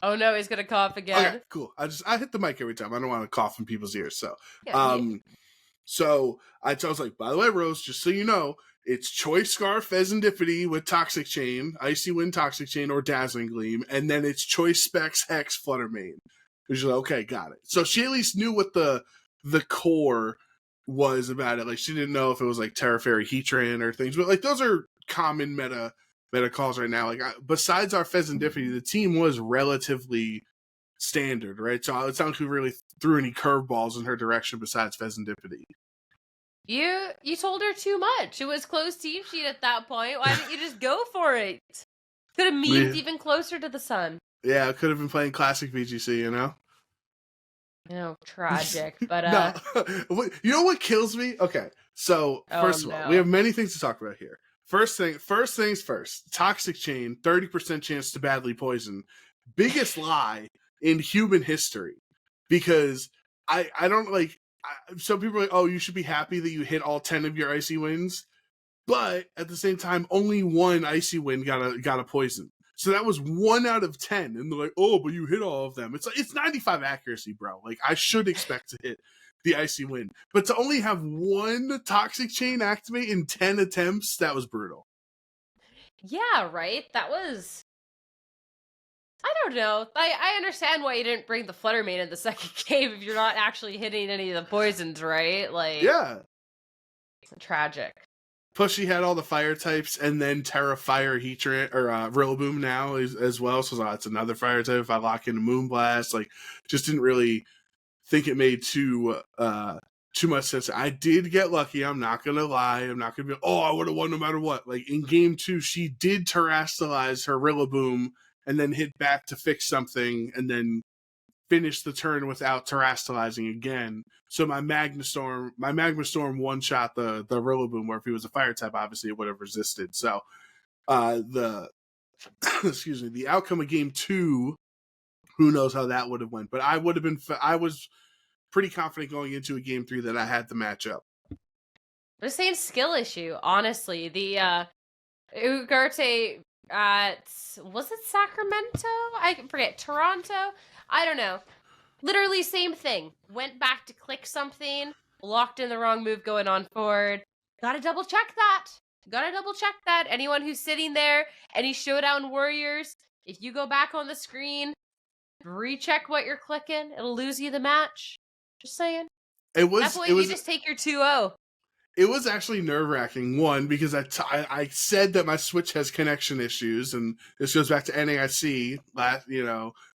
Oh no, he's gonna cough again. Okay, cool. I hit the mic every time. I don't want to cough in people's ears. So so I was like, by the way, Rose, just so you know, it's Choice Scarf Pheasantipity with Toxic Chain, Icy Wind Toxic Chain, or Dazzling Gleam, and then it's Choice Specs Hex Fluttermane. She's like, okay, got it. So she at least knew what the core was about it. Like she didn't know if it was like Terra Fairy Heatran or things, but like those are common meta calls right now. Like besides our Pheasantipity, the team was relatively standard, right? So it's not like we really threw any curveballs in her direction besides Pheasantipity. You told her too much. It was closed team sheet at that point. Why didn't you just go for it? Could have memed even closer to the sun. Yeah, I could have been playing classic VGC, No, tragic. But no. You know what kills me? Okay, so first of all, we have many things to talk about here. First things first. Toxic Chain, 30% chance to badly poison. Biggest lie in human history, because I don't like. Some people are like, oh, you should be happy that you hit all 10 of your Icy Winds, but at the same time, only one Icy Wind got a poison. So that was 1 out of 10, and they're like, oh, but you hit all of them. It's like, it's 95 accuracy, bro. Like I should expect to hit the icy win. But to only have one toxic chain activate in 10 attempts, that was brutal. Yeah, right? That was... I don't know. I understand why you didn't bring the Fluttermane in the second game if you're not actually hitting any of the poisons, right? Like, yeah. It's tragic. Plus, she had all the fire types, and then Terra Fire Heatran, or Rillaboom now as well. So it's another fire type. If I lock into Moonblast, like, just didn't really think it made too much sense. I did get lucky. I'm not gonna lie. I'm not gonna be. Oh, I would have won no matter what. Like in game 2, she did Terrastalize her Rillaboom and then hit back to fix something, and then finish the turn without Terrastalizing again. So my Magma Storm one shot the Rillaboom, where if he was a fire type, obviously it would have resisted. So the excuse me, the outcome of game 2, who knows how that would have went. But I was pretty confident going into a game 3 that I had the matchup. The same skill issue, honestly. The Ugarte at, was it Sacramento? I forget. Toronto? I don't know. Literally same thing. Went back to click something, locked in the wrong move going on forward. Gotta double check that. Anyone who's sitting there, any Showdown Warriors, if you go back on the screen, recheck what you're clicking, it'll lose you the match. Just saying. That point, you just take your 2-0. It was actually nerve-wracking, one, because I said that my Switch has connection issues, and this goes back to NAIC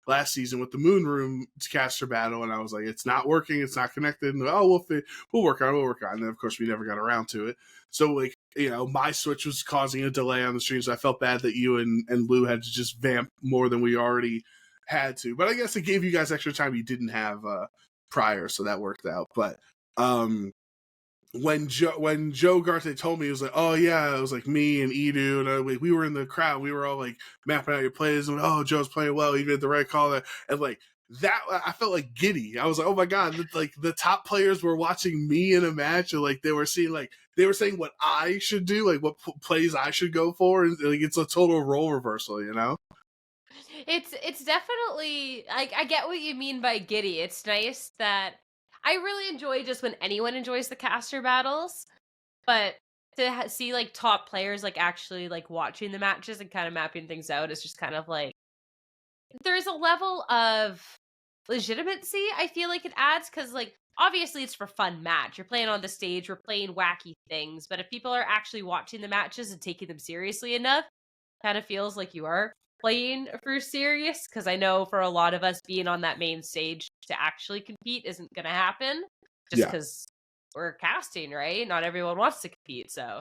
last season with the Moon Room caster battle, and I was like, it's not working, it's not connected, and we'll work on it, and then, of course, we never got around to it. So, like, my Switch was causing a delay on the stream, so I felt bad that you and Lou had to just vamp more than we already had to. But I guess it gave you guys extra time you didn't have prior, so that worked out. But, when Joe Garte told me, it was like, oh yeah, it was like me and Edu, and we were in the crowd. We were all like mapping out your plays, and oh, Joe's playing well. He made the right call there, and like that, I felt like giddy. I was like, oh my god, like the top players were watching me in a match, and like they were saying what I should do, like what plays I should go for, and like it's a total role reversal, It's definitely, I get what you mean by giddy. It's nice that I really enjoy just when anyone enjoys the caster battles, but to see like top players like actually like watching the matches and kind of mapping things out is just kind of like, there's a level of legitimacy I feel like it adds, because like obviously it's for fun match. You're playing on the stage, we're playing wacky things, but if people are actually watching the matches and taking them seriously enough, kind of feels like you are playing for serious, because I know for a lot of us, being on that main stage to actually compete isn't going to happen, just because we're casting, right? Not everyone wants to compete, so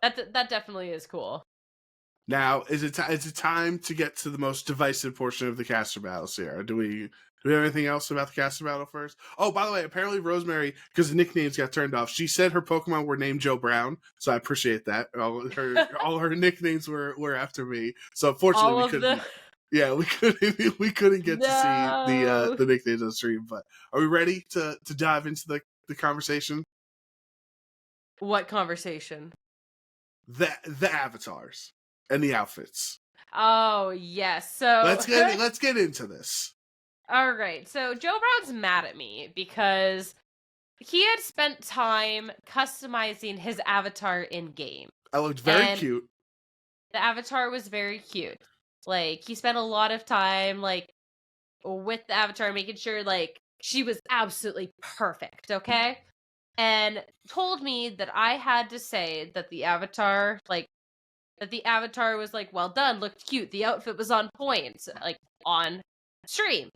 that definitely is cool. Now, is it time to get to the most divisive portion of the caster battle, Sierra? Do we have anything else about the caster battle first? Oh, by the way, apparently Rosemary, because the nicknames got turned off, she said her Pokemon were named Joe Brown, so I appreciate that. All her nicknames were after me, so unfortunately we couldn't. Yeah, we couldn't get to see the nicknames on stream. But are we ready to dive into the conversation? What conversation? The avatars and the outfits. Oh yes, so let's get into this. All right, so Joe Brown's mad at me because he had spent time customizing his avatar in game. I looked very cute. The avatar was very cute. Like, he spent a lot of time like with the avatar, making sure like she was absolutely perfect, okay? And told me that I had to say that the avatar was like, well done, looked cute, the outfit was on point, like on stream.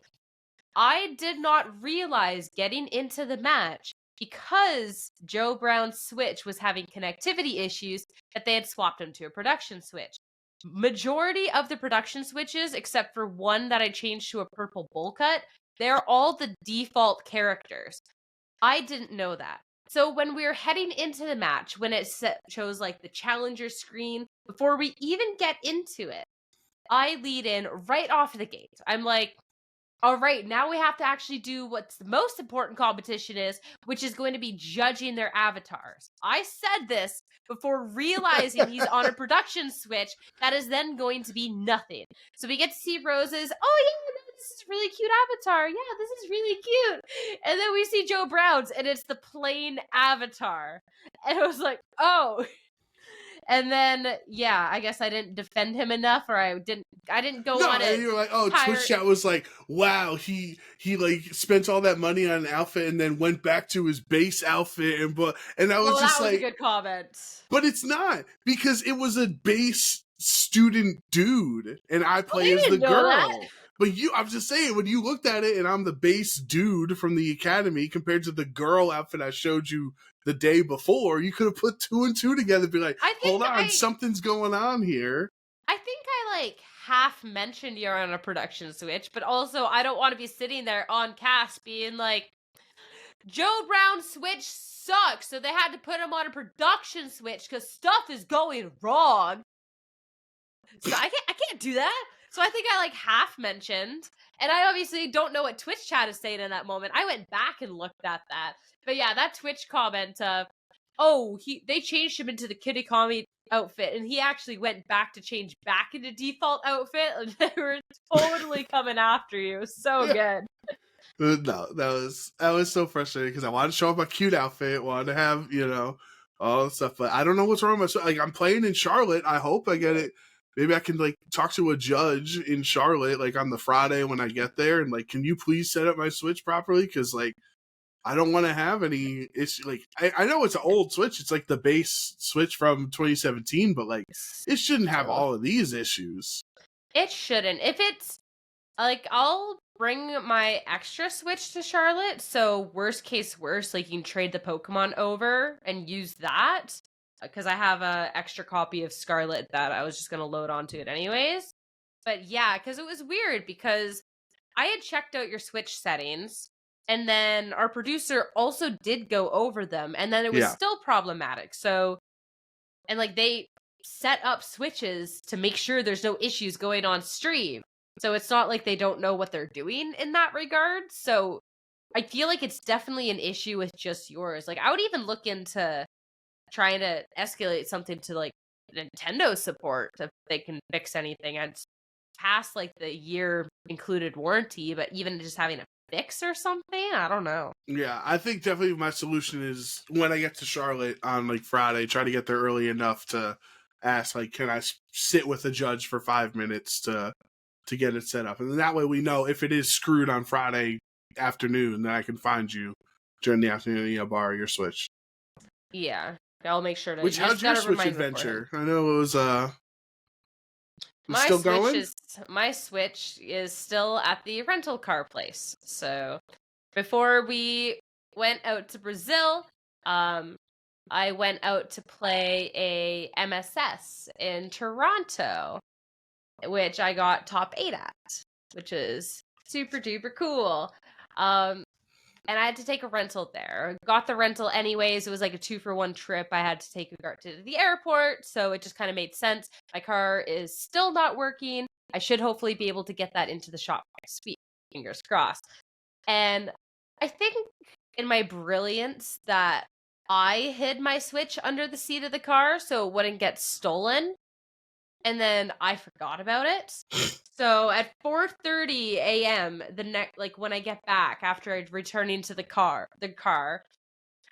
I did not realize getting into the match, because Joe Brown's Switch was having connectivity issues, that they had swapped him to a production Switch. Majority of the production Switches, except for one that I changed to a purple bowl cut, they're all the default characters. I didn't know that. So when we were heading into the match, when it shows like the challenger screen, before we even get into it, I lead in right off the gate. I'm like, all right, now we have to actually do what's the most important competition is, which is going to be judging their avatars. I said this before realizing he's on a production Switch that is then going to be nothing. So we get to see Rose's, oh yeah, this is a really cute avatar. Yeah, this is really cute. And then we see Joe Brown's, and it's the plain avatar. And I was like, oh. And then, yeah, I guess I didn't defend him enough, or I didn't go on it. And you were like, oh, Twitch chat was like, wow, he like spent all that money on an outfit and then went back to his base outfit, and I was just that was like, a good comment. But it's not, because it was a base student dude, and I play as the girl. That. But I'm just saying, when you looked at it, and I'm the base dude from the academy compared to the girl outfit I showed you the day before, you could have put 2 and 2 together and be like, hold on, something's going on here. I think I like half mentioned you're on a production switch, but also I don't want to be sitting there on cast being like, Joe Brown's switch sucks, so they had to put him on a production switch because stuff is going wrong. So I can't do that. So I think I like half mentioned, and I obviously don't know what Twitch chat is saying in that moment. I went back and looked at that. But yeah, that Twitch comment of, they changed him into the Kitty Kami outfit, and he actually went back to change back into default outfit, and they were totally coming after you. So good. No, that was so frustrating because I wanted to show off my cute outfit, wanted to have, all the stuff, but I don't know what's wrong with my, like, I'm playing in Charlotte. I hope I get it. Maybe I can like talk to a judge in Charlotte, like on the Friday when I get there, and like, can you please set up my Switch properly? Because like, I don't want to have any issue. Like, I know it's an old Switch; it's like the base Switch from 2017, but like, it shouldn't have all of these issues. It shouldn't. If it's like, I'll bring my extra Switch to Charlotte. So worst case worst, like you can trade the Pokemon over and use that. Because I have a extra copy of Scarlet that I was just going to load onto it anyways. But yeah, because it was weird because I had checked out your Switch settings, and then our producer also did go over them, and then it was still problematic. So, and like they set up switches to make sure there's no issues going on stream. So it's not like they don't know what they're doing in that regard. So I feel like it's definitely an issue with just yours. Like I would even look into trying to escalate something to like Nintendo support if they can fix anything. And past like the year included warranty, but even just having a fix or something, I don't know. Yeah, I think definitely my solution is when I get to Charlotte on like Friday, try to get there early enough to ask like, can I sit with a judge for 5 minutes to get it set up, and that way we know if it is screwed on Friday afternoon, then I can find you during the afternoon and borrow your Switch. Yeah. I'll make sure to. Which, how's your Switch adventure? I know it was still going? My Switch is still at the rental car place. So before we went out to Brazil, I went out to play a MSS in Toronto, which I got top 8 at, which is super duper cool. And I had to take a rental there. Got the rental anyways. It was like a 2-for-1 trip. I had to take a car to the airport, so it just kind of made sense. My car is still not working. I should hopefully be able to get that into the shop next week. Fingers crossed. And I think in my brilliance that I hid my Switch under the seat of the car so it wouldn't get stolen. And then I forgot about it. So at 4:30 a.m. when I get back after returning to the car,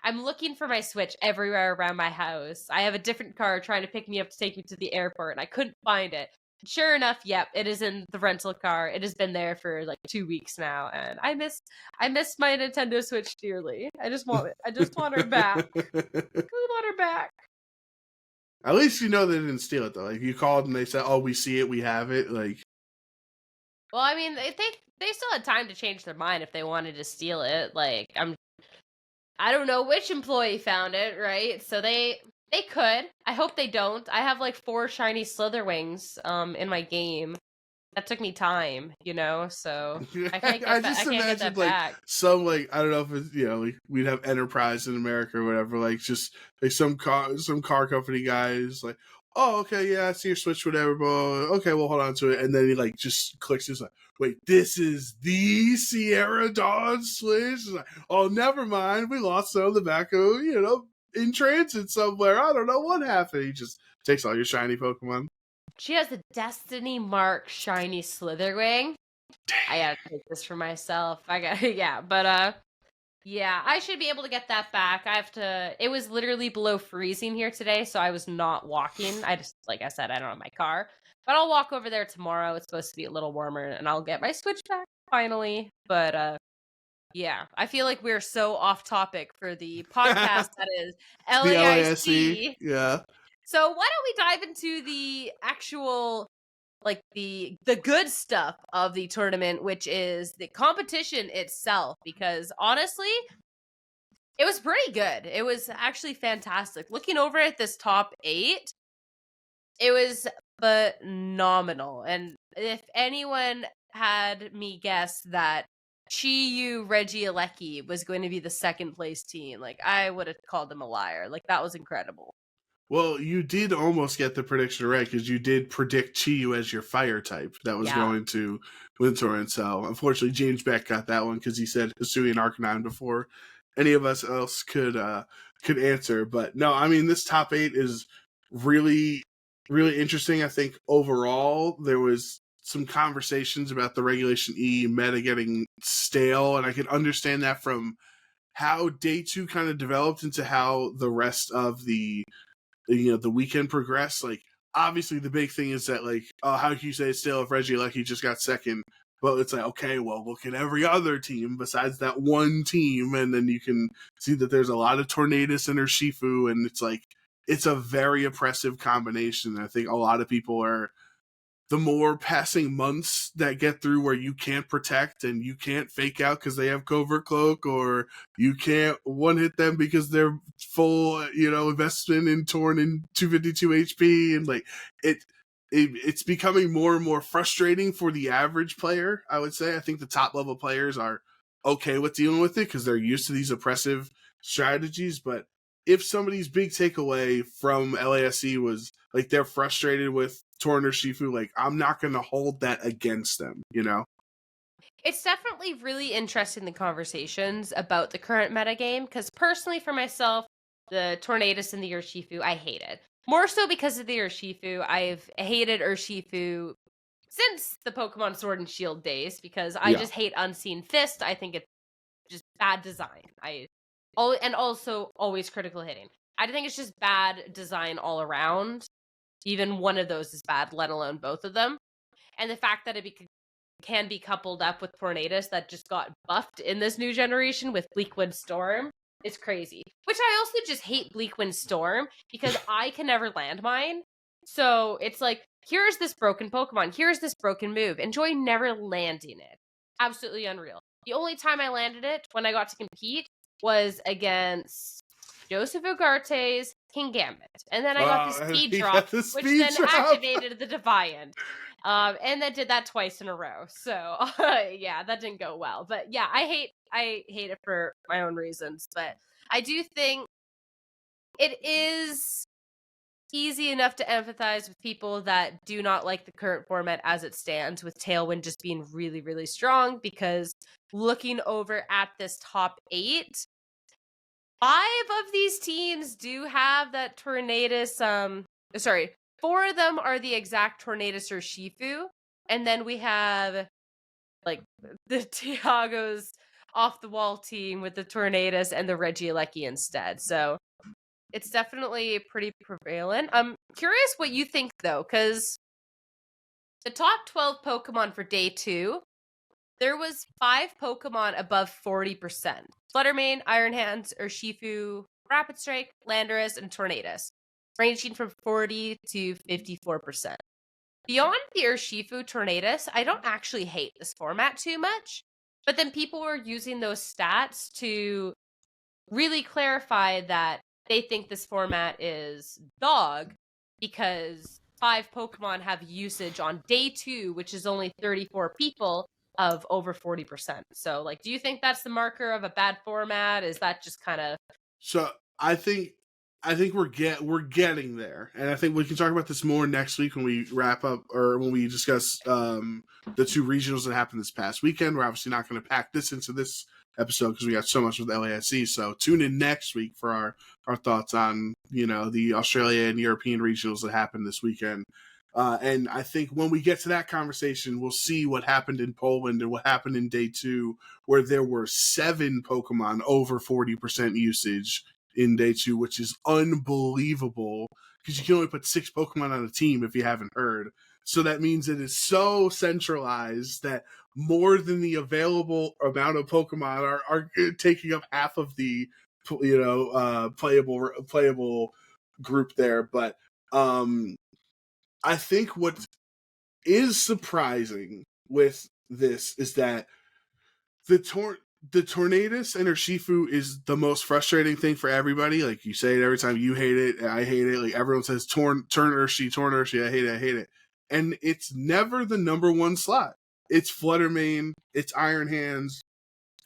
I'm looking for my Switch everywhere around my house. I have a different car trying to pick me up to take me to the airport, and I couldn't find it. Sure enough, yep, it is in the rental car. It has been there for like 2 weeks now, and I miss my Nintendo Switch dearly. I just want her back. I want her back. At least you know they didn't steal it, though. Like, you called and they said, "Oh, we see it, we have it." Like, well, I mean, they still had time to change their mind if they wanted to steal it. Like, I don't know which employee found it, right? So they could. I hope they don't. I have like 4 shiny Slitherwings in my game. That took me time, so I can't get that back. Some, like, I don't know if it's, like we'd have Enterprise in America or whatever, like just like some car company guys like, oh, okay, yeah, I see your Switch, whatever, but okay, we'll hold on to it. And then he like just clicks, he's like, wait, this is the Sierra Dawn Switch? Like, oh, never mind, we lost it on the back of, in transit somewhere. I don't know what happened. He just takes all your shiny Pokemon. She has a Destiny Mark shiny Slitherwing. I gotta take this for myself. I got yeah, but yeah, I should be able to get that back. I have to. It was literally below freezing here today, so I was not walking. I just, like I said, I don't have my car, but I'll walk over there tomorrow. It's supposed to be a little warmer, and I'll get my Switch back finally. But yeah, I feel like we're so off topic for the podcast that is The LAIC, LAIC. yeah. So why don't we dive into the actual, like, the good stuff of the tournament, which is the competition itself, because honestly, it was pretty good. It was actually fantastic. Looking over at this top 8, it was phenomenal. And if anyone had me guess that Chi-Yu Regieleki was going to be the second place team, like, I would have called them a liar. Like, that was incredible. Well, you did almost get the prediction right because you did predict Chi-Yu as your fire type that was going to win tournament. So, unfortunately, James Beck got that one because he said Hisui and Arcanine before any of us else could answer. But no, I mean, this top 8 is really, really interesting. I think overall there was some conversations about the Regulation E meta getting stale, and I could understand that from how day 2 kind of developed into how the rest of the weekend progressed. Like, obviously the big thing is that, like, how can you say it's still if Regieleki just got second? But it's like, okay, well, look at every other team besides that one team, and then you can see that there's a lot of Tornadus and Urshifu, and it's like, it's a very oppressive combination. I think a lot of people are, the more passing months that get through where you can't protect and you can't fake out because they have covert cloak, or you can't one hit them because they're full, investment in Torn and 252 HP, and like it's becoming more and more frustrating for the average player. I would say I think the top level players are okay with dealing with it because they're used to these oppressive strategies, but if somebody's big takeaway from LASC was like they're frustrated with Torn or Shifu, like, I'm not going to hold that against them, It's definitely really interesting, the conversations about the current metagame, because personally for myself, the Tornadus and the Urshifu, I hated. More so because of the Urshifu. I've hated Urshifu since the Pokemon Sword and Shield days, because I just hate Unseen Fist. I think it's just bad design. And also always critical hitting. I think it's just bad design all around. Even one of those is bad, let alone both of them. And the fact that it can be coupled up with Tornadus that just got buffed in this new generation with Bleakwind Storm is crazy. Which I also just hate Bleakwind Storm because I can never land mine. So it's like, here's this broken Pokemon, here's this broken move. Enjoy never landing it. Absolutely unreal. The only time I landed it when I got to compete was against Joseph Ugarte's Kingambit. And then I got the speed drop, which then activated the Defiant. And then did that twice in a row. So yeah, that didn't go well. But yeah, I hate it for my own reasons. But I do think it is easy enough to empathize with people that do not like the current format as it stands, with Tailwind just being really, really strong, because looking over at this top 8, 5 of these teams do have that Tornadus, 4 of them are the exact Tornadus or Shifu, and then we have, like, the Tiago's off-the-wall team with the Tornadus and the Regieleki instead, so it's definitely pretty prevalent. I'm curious what you think, though, because the top 12 Pokemon for day 2, there was 5 Pokemon above 40%. Fluttermane, Iron Hands, Urshifu, Rapid Strike, Landorus, and Tornadus, ranging from 40 to 54%. Beyond the Urshifu Tornadus, I don't actually hate this format too much, but then people were using those stats to really clarify that they think this format is dog because 5 Pokemon have usage on day 2, which is only 34 people, of over 40%. So, like, do you think that's the marker of a bad format? Is that just kind of... So I think we're getting there, and I think we can talk about this more next week when we wrap up, or when we discuss the 2 regionals that happened this past weekend. We're obviously not going to pack this into this episode because we got so much with LASC. So tune in next week for our thoughts on the Australia and European regionals that happened this weekend. And I think when we get to that conversation, we'll see what happened in Poland and what happened in day 2, where there were 7 Pokemon over 40% usage in day 2, which is unbelievable because you can only put 6 Pokemon on a team if you haven't heard. So that means it is so centralized that more than the available amount of Pokemon are taking up half of the playable group there. But I think what is surprising with this is that the Tornadus and Urshifu is the most frustrating thing for everybody. Like you say it every time, you hate it, I hate it. Like everyone says, turn Urshi, I hate it. And it's never the number 1 slot. It's Fluttermane, it's Iron Hands.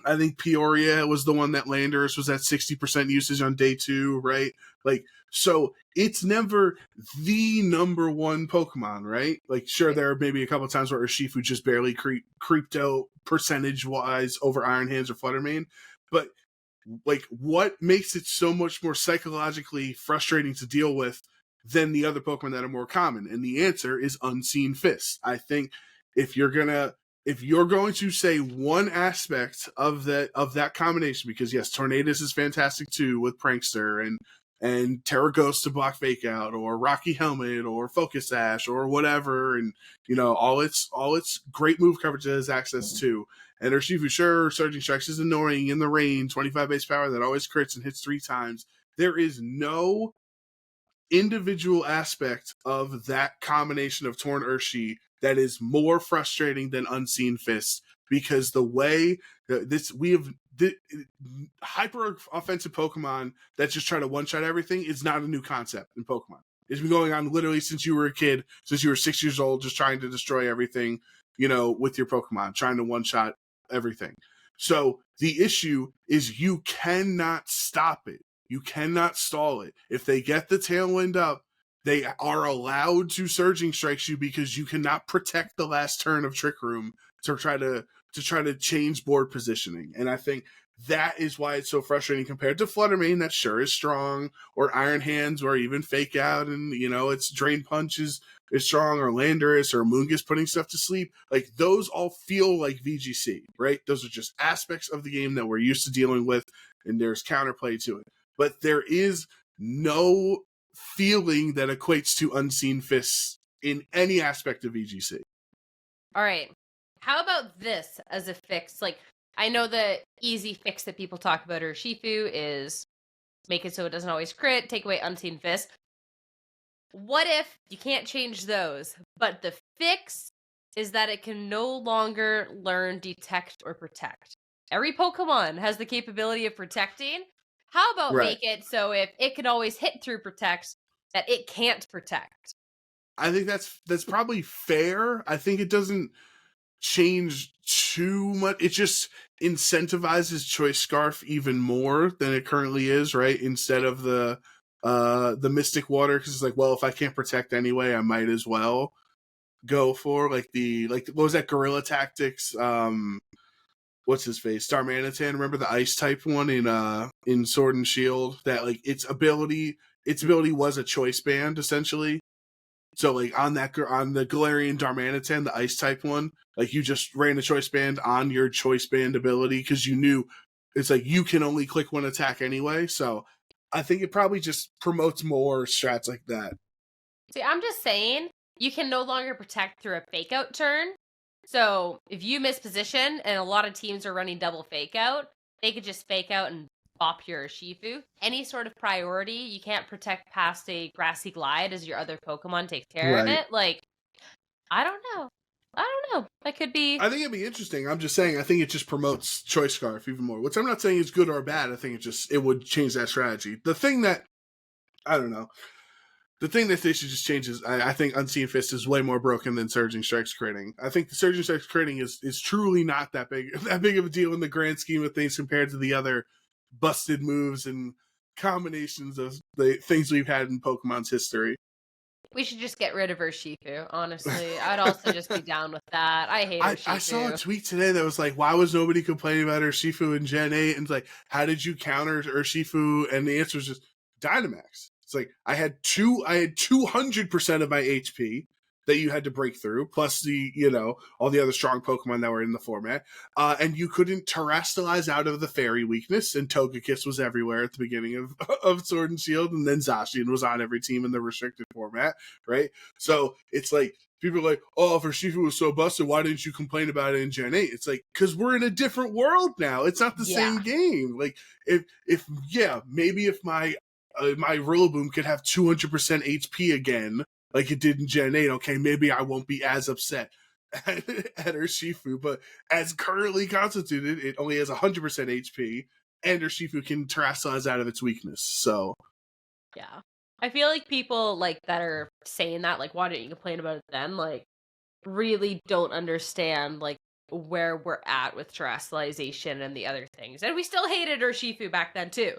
I think Peoria was the one that Landorus was at 60% usage on day 2, right? Like, so it's never the number 1 Pokemon, right? Like, sure, there are maybe a couple of times where Urshifu just barely creeped out percentage-wise over Iron Hands or Fluttermane, but like, what makes it so much more psychologically frustrating to deal with than the other Pokemon that are more common? And the answer is Unseen Fist. I think if you're going to say one aspect of that combination, because yes, Tornadus is fantastic too with Prankster and Terra Ghost to block Fake Out, or Rocky Helmet, or Focus Sash, or whatever, and all its great move coverage it has access to. And Urshifu, sure, Surging Strikes is annoying in the rain, 25 base power that always crits and hits 3 times. There is no individual aspect of that combination of Torn Urshi that is more frustrating than Unseen Fist, because the way we have hyper offensive Pokemon that just try to one-shot everything is not a new concept in Pokemon. It's been going on literally since you were a kid, since you were 6 years old, just trying to destroy everything, with your Pokemon, trying to one-shot everything. So the issue is you cannot stop it. You cannot stall it. If they get the tailwind up, they are allowed to Surging Strikes you because you cannot protect the last turn of Trick Room to try to change board positioning. And I think that is why it's so frustrating compared to Fluttermane, that sure is strong, or Iron Hands, or even Fake Out, and its Drain Punch is strong, or Landorus, or Moongus putting stuff to sleep. Like, those all feel like VGC, right? Those are just aspects of the game that we're used to dealing with, and there's counterplay to it. But there is no feeling that equates to Unseen Fists in any aspect of VGC. All right. How about this as a fix? Like, I know the easy fix that people talk about Urshifu is make it so it doesn't always crit, take away Unseen Fist. What if you can't change those, but the fix is that it can no longer learn Detect or Protect? Every Pokemon has the capability of protecting. How about make it so if it can always hit through Protect, that it can't protect? I think that's probably fair. I think it doesn't change too much. It just incentivizes Choice Scarf even more than it currently is, right? Instead of the Mystic Water, because it's like, well, if I can't protect anyway, I might as well go for what was that, Guerrilla Tactics? What's his face? Darmanitan. Remember the Ice type one in Sword and Shield? That like its ability was a choice band essentially. So like on the Galarian Darmanitan, the Ice type one, like you just ran a choice band on your choice band ability because you knew it's like you can only click one attack anyway. So I think it probably just promotes more strats like that. See, I'm just saying you can no longer protect through a Fake Out turn. So if you miss position and a lot of teams are running double Fake Out, they could just Fake Out and bop your Urshifu. Any sort of priority, you can't protect past a Grassy Glide as your other Pokemon takes care of it. Like, I don't know. That could be... I think it'd be interesting. I'm just saying, I think it just promotes Choice Scarf even more. Which I'm not saying is good or bad. I think it would change that strategy. The thing that, I don't know, the thing that they should just change is, I think Unseen Fist is way more broken than Surging Strikes critting. I think the Surging Strikes critting is truly not that big of a deal in the grand scheme of things compared to the other busted moves and combinations of the things we've had in Pokemon's history. We should just get rid of Urshifu, honestly. I'd also just be down with that. I hate Urshifu. I saw a tweet today that was like, why was nobody complaining about Urshifu in Gen 8? And it's like, how did you counter Urshifu? And the answer is just Dynamax. It's like, I had 200% of my HP. that you had to break through, plus the, all the other strong Pokemon that were in the format. And you couldn't terrestrialize out of the fairy weakness, and Togekiss was everywhere at the beginning of Sword and Shield, and then Zacian was on every team in the restricted format, right? So it's like, people are like, oh, if Urshifu was so busted, why didn't you complain about it in Gen 8? It's like, because we're in a different world now. It's not the same game. Like, maybe if my Rillaboom could have 200% HP again, like it did in Gen 8, okay, maybe I won't be as upset at Urshifu, but as currently constituted, it only has 100% HP, and Urshifu can terrestrialize out of its weakness, so... Yeah. I feel like people, like, that are saying that, like, why didn't you complain about it then, like, really don't understand, like, where we're at with terrestrialization and the other things. And we still hated Urshifu back then, too.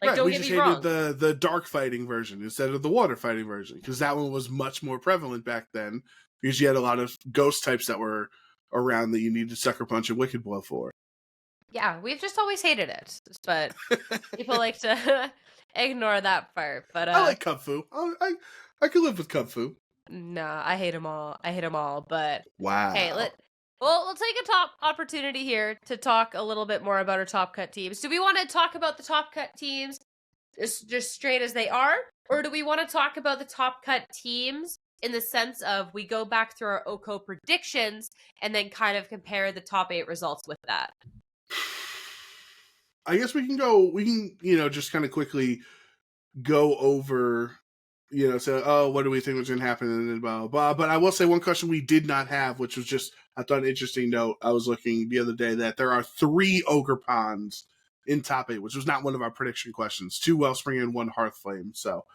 Like, right, don't we get just me wrong. hated the dark fighting version instead of the water fighting version, because that one was much more prevalent back then, because you had a lot of ghost types that were around that you needed Sucker Punch and Wicked Blow for. Yeah, we've just always hated it, but people like to ignore that part. But I like Kung Fu. I could live with Kung Fu. Nah, I hate them all. But wow. Hey, we'll take a top opportunity here to talk a little bit more about our top cut teams. Do we want to talk about the top cut teams just straight as they are, or do we want to talk about the top cut teams in the sense of we go back through our OHKO predictions and then kind of compare the top 8 results with that? I guess we can, just kind of quickly go over, say, oh, what do we think was going to happen, and then blah, blah, blah. But I will say one question we did not have, which was just, I thought, an interesting note. I was looking the other day that there are 3 Ogerpons in top 8, which was not one of our prediction questions. 2 Wellspring and 1 Hearthflame. So,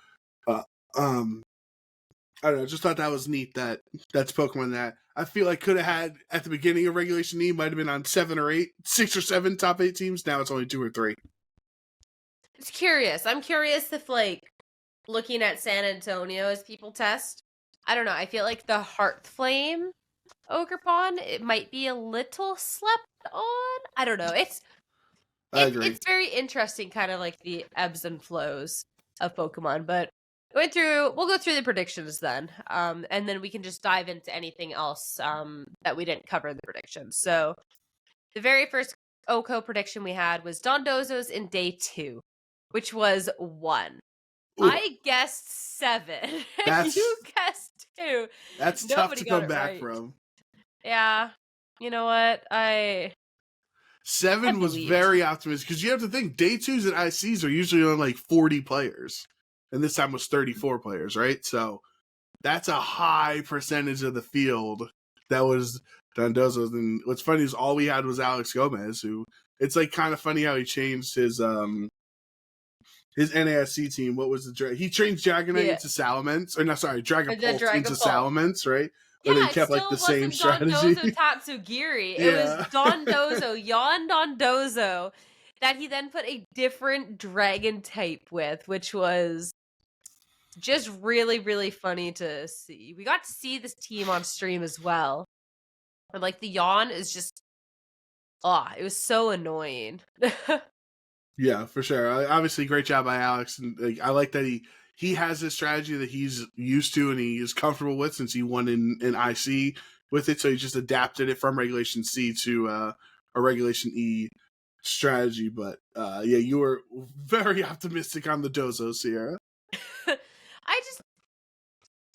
I don't know, just thought that was neat that that's Pokemon that I feel like could have had at the beginning of Regulation E, might have been on 7 or 8, 6 or 7 top 8 teams. Now it's only 2 or 3. It's curious. I'm curious if, like, looking at San Antonio as people test, I don't know. I feel like the Hearthflame Ogerpon, it might be a little slept on. I don't know. I agree. It's very interesting, kind of like the ebbs and flows of Pokemon. But we'll go through the predictions then, and then we can just dive into anything else that we didn't cover in the predictions. So the very first OHKO prediction we had was Dondozo's in day 2, which was 1. Ooh. I guessed 7. You guessed 2. That's tough to come back from. Yeah. You know what? 7 was very optimistic, because you have to think, day 2s at ICs are usually on like 40 players. And this time was 34 players, right? So that's a high percentage of the field that was Dondozo's. And what's funny is all we had was Alex Gomez, who, it's like kind of funny how he changed his NASC team. What was he changed Dragonite into Salamence, or no, sorry, Dragapult into Salamence, right? But he kept like the same strategy. Dondozo Tatsugiri. It was Dondozo, Yon Dondozo, that he then put a different dragon type with, which was just really, really funny to see. We got to see this team on stream as well. And like the Yon is just, it was so annoying. Yeah, for sure. Obviously, great job by Alex, and like, I like that he has this strategy that he's used to and he is comfortable with since he won in IC with it. So he just adapted it from Regulation C to a Regulation E strategy. But you were very optimistic on the Dozo, Sierra.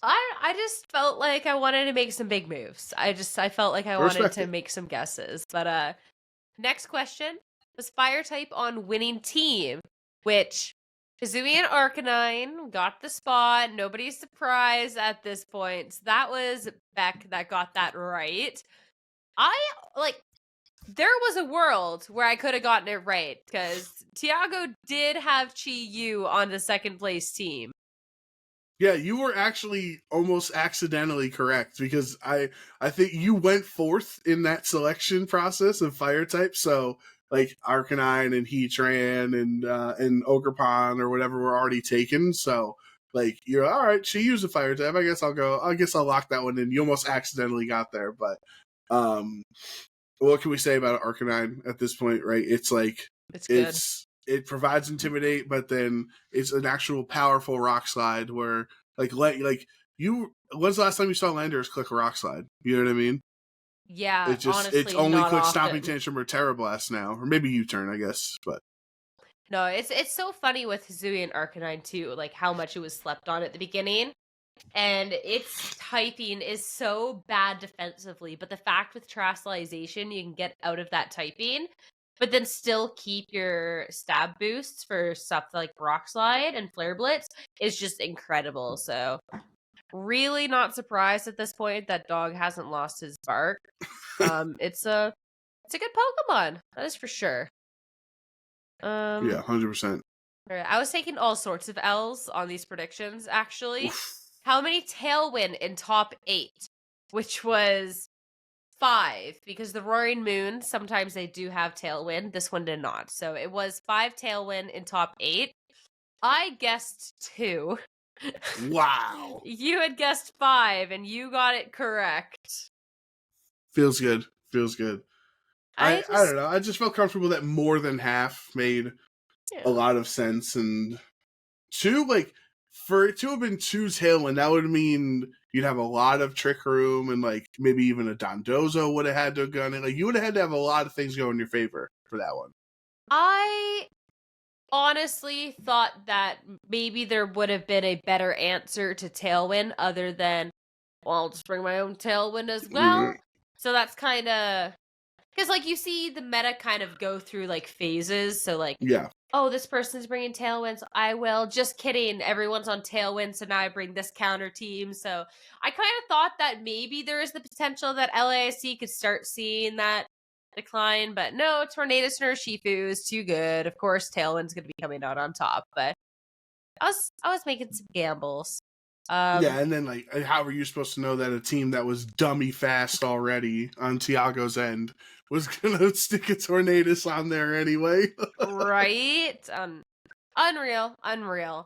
I just felt like I wanted to make some big moves. I felt like I wanted to make some guesses. But next question was Fire type on winning team, which Kazooie and Arcanine got the spot. Nobody's surprised at this point. So that was Beck that got that right. There was a world where I could have gotten it right, because Tiago did have Chi-Yu on the second place team. Yeah, you were actually almost accidentally correct, because I think you went 4th in that selection process of Fire type. So like Arcanine and Heatran and Ogerpon or whatever were already taken. So like you're all right. She used a Fire type. I guess I'll lock that one in. You almost accidentally got there, but what can we say about Arcanine at this point? Right? It's like it provides Intimidate, but then it's an actual powerful Rock Slide where like you when's the last time you saw Landers click a rock slide? You know what I mean? Yeah, It's honestly, only not click stomping often. tantrum or Terrablast now, or maybe U-turn, I guess. But No, it's so funny with Hisui and Arcanine too, like how much it was slept on at the beginning. And its typing is so bad defensively, but the fact with Terastallization you can get out of that typing, but then still keep your stab boosts for stuff like Rock Slide and Flare Blitz is just incredible. So really not surprised at this point that dog hasn't lost his bark. It's a good Pokemon, that is for sure. yeah, 100%. I was taking all sorts of L's on these predictions, actually. How many Tailwind in top 8? Which was 5, because the Roaring Moon, sometimes they do have Tailwind. This one did not. So it was 5 Tailwind in top 8. I guessed 2. Wow. You had guessed 5, and you got it correct. Feels good. Feels good. I I don't know. I just felt comfortable that more than half made a lot of sense. And 2, like, for it to have been 2 Tailwind, that would mean you'd have a lot of Trick Room and, like, maybe even a Dondozo would have had to have gone in. Like, you would have had to have a lot of things go in your favor for that one. I honestly thought that maybe there would have been a better answer to Tailwind other than, well, I'll just bring my own Tailwind as well. Mm-hmm. So that's kind of... Because, like, you see the meta kind of go through, like, phases. So, like, yeah. Oh, this person's bringing Tailwind, so I will. Just kidding. Everyone's on Tailwind, so now I bring this counter team. So I kind of thought that maybe there is the potential that LAIC could start seeing that decline. But no, Tornadus and Urshifu is too good. Of course, Tailwind's going to be coming out on top. But I was making some gambles. Yeah, and then, like, how were you supposed to know that a team that was dummy fast already on Tiago's end was going to stick a Tornadus on there anyway? Right? Unreal.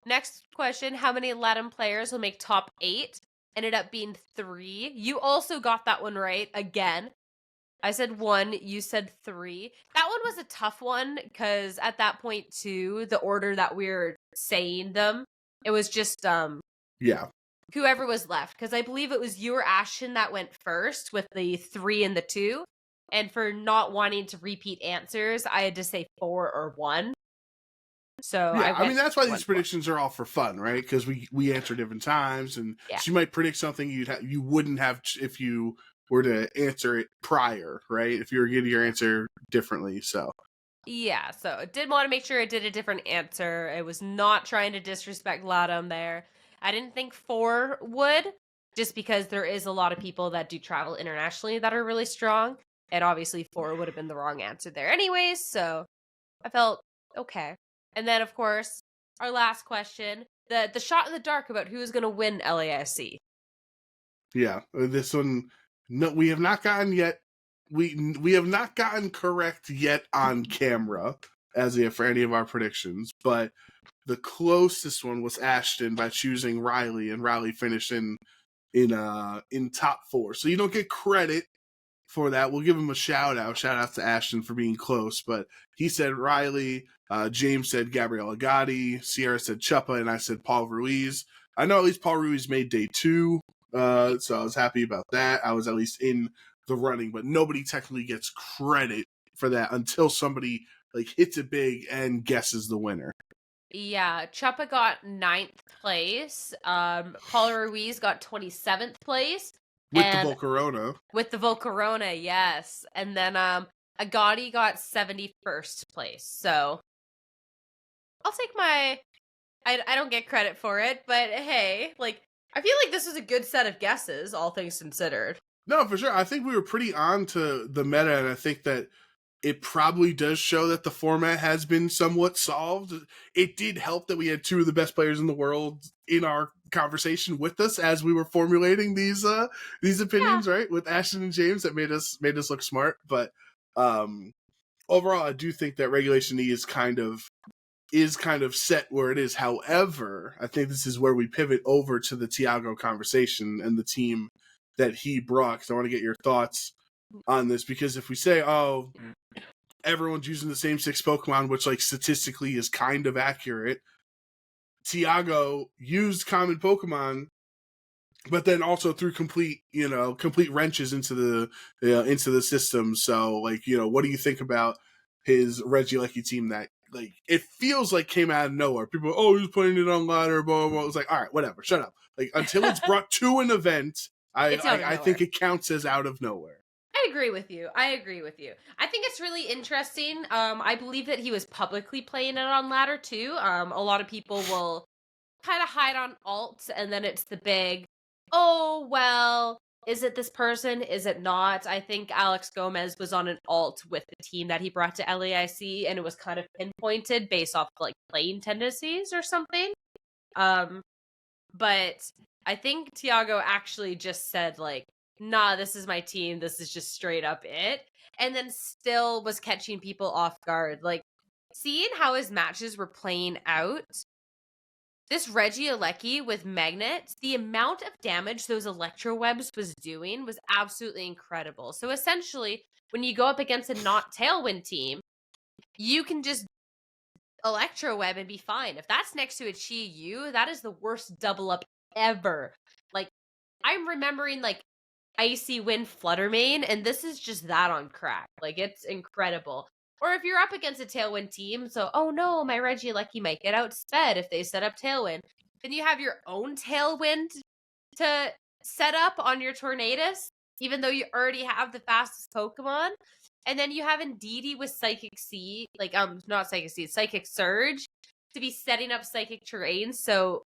Next question, how many Latin players will make top 8? Ended up being 3. You also got that one right again. I said 1, you said 3. That one was a tough one because at that point too, the order that we were saying them, it was just yeah. whoever was left, because I believe it was you or Ashton that went first with the 3 and the 2. And for not wanting to repeat answers, I had to say 4 or 1. So yeah, I mean, that's why 1, these predictions are all for fun, right? Because we answer different times, and so you might predict something you wouldn't have if you were to answer it prior, right? If you were getting your answer differently, so. Yeah, so did want to make sure I did a different answer. I was not trying to disrespect Latam there. I didn't think 4 would, just because there is a lot of people that do travel internationally that are really strong, and obviously 4 would have been the wrong answer there anyways, so I felt okay. And then, of course, our last question, the shot in the dark about who's going to win LASC. Yeah, this one, no, we have not gotten yet. We have not gotten correct yet on camera as if for any of our predictions, but the closest one was Ashton by choosing Riley, and Riley finished in top 4. So you don't get credit for that. We'll give him a shout out to Ashton for being close, but he said Riley, James said Gabriella Gotti, Sierra said Chuppa, and I said Paul Ruiz. I know at least Paul Ruiz made day 2, so I was happy about that. I was at least in the running, but nobody technically gets credit for that until somebody like hits it big and guesses the winner. Yeah, Chuppa got 9th place. Paul Ruiz got 27th place. With the Volcarona. With the Volcarona, yes. And then Agati got 71st place. So I'll take my... I don't get credit for it, but hey, like, I feel like this was a good set of guesses, all things considered. No, for sure. I think we were pretty on to the meta, and I think that it probably does show that the format has been somewhat solved. It did help that we had 2 of the best players in the world in our conversation with us as we were formulating these opinions, right? With Ashton and James, that made us look smart. But overall, I do think that Regulation E is kind of set where it is. However, I think this is where we pivot over to the Tiago conversation and the team that he brought, because I want to get your thoughts on this, because if we say, oh, everyone's using the same 6 Pokemon, which like statistically is kind of accurate, Tiago used common Pokemon but then also threw complete wrenches into the system. So like, what do you think about his Regieleki team that like it feels like came out of nowhere? People, he's putting it on ladder, blah, blah, blah. It's like, all right, whatever, shut up. Like until it's brought to an event, I think it counts as out of nowhere. I agree with you. I think it's really interesting. I believe that he was publicly playing it on ladder too. A lot of people will kind of hide on alt, and then it's the big, oh, well, is it this person? Is it not? I think Alex Gomez was on an alt with the team that he brought to LAIC, and it was kind of pinpointed based off like playing tendencies or something. But I think Tiago actually just said like, nah, this is my team. This is just straight up it. And then still was catching people off guard. Like, seeing how his matches were playing out, this Regieleki with magnets, the amount of damage those electro webs was doing was absolutely incredible. So essentially, when you go up against a not Tailwind team, you can just electro web and be fine. If that's next to a Chi Yu, that is the worst double up ever. Like, I'm remembering like Icy Wind Fluttermane, and this is just that on crack. Like, it's incredible. Or if you're up against a Tailwind team, so, oh no, my Regieleki might get outsped if they set up Tailwind. Then you have your own Tailwind to set up on your Tornadus, even though you already have the fastest Pokemon. And then you have Indeedee with Psychic Seed, like, not Psychic Seed, Psychic Surge, to be setting up Psychic Terrain, so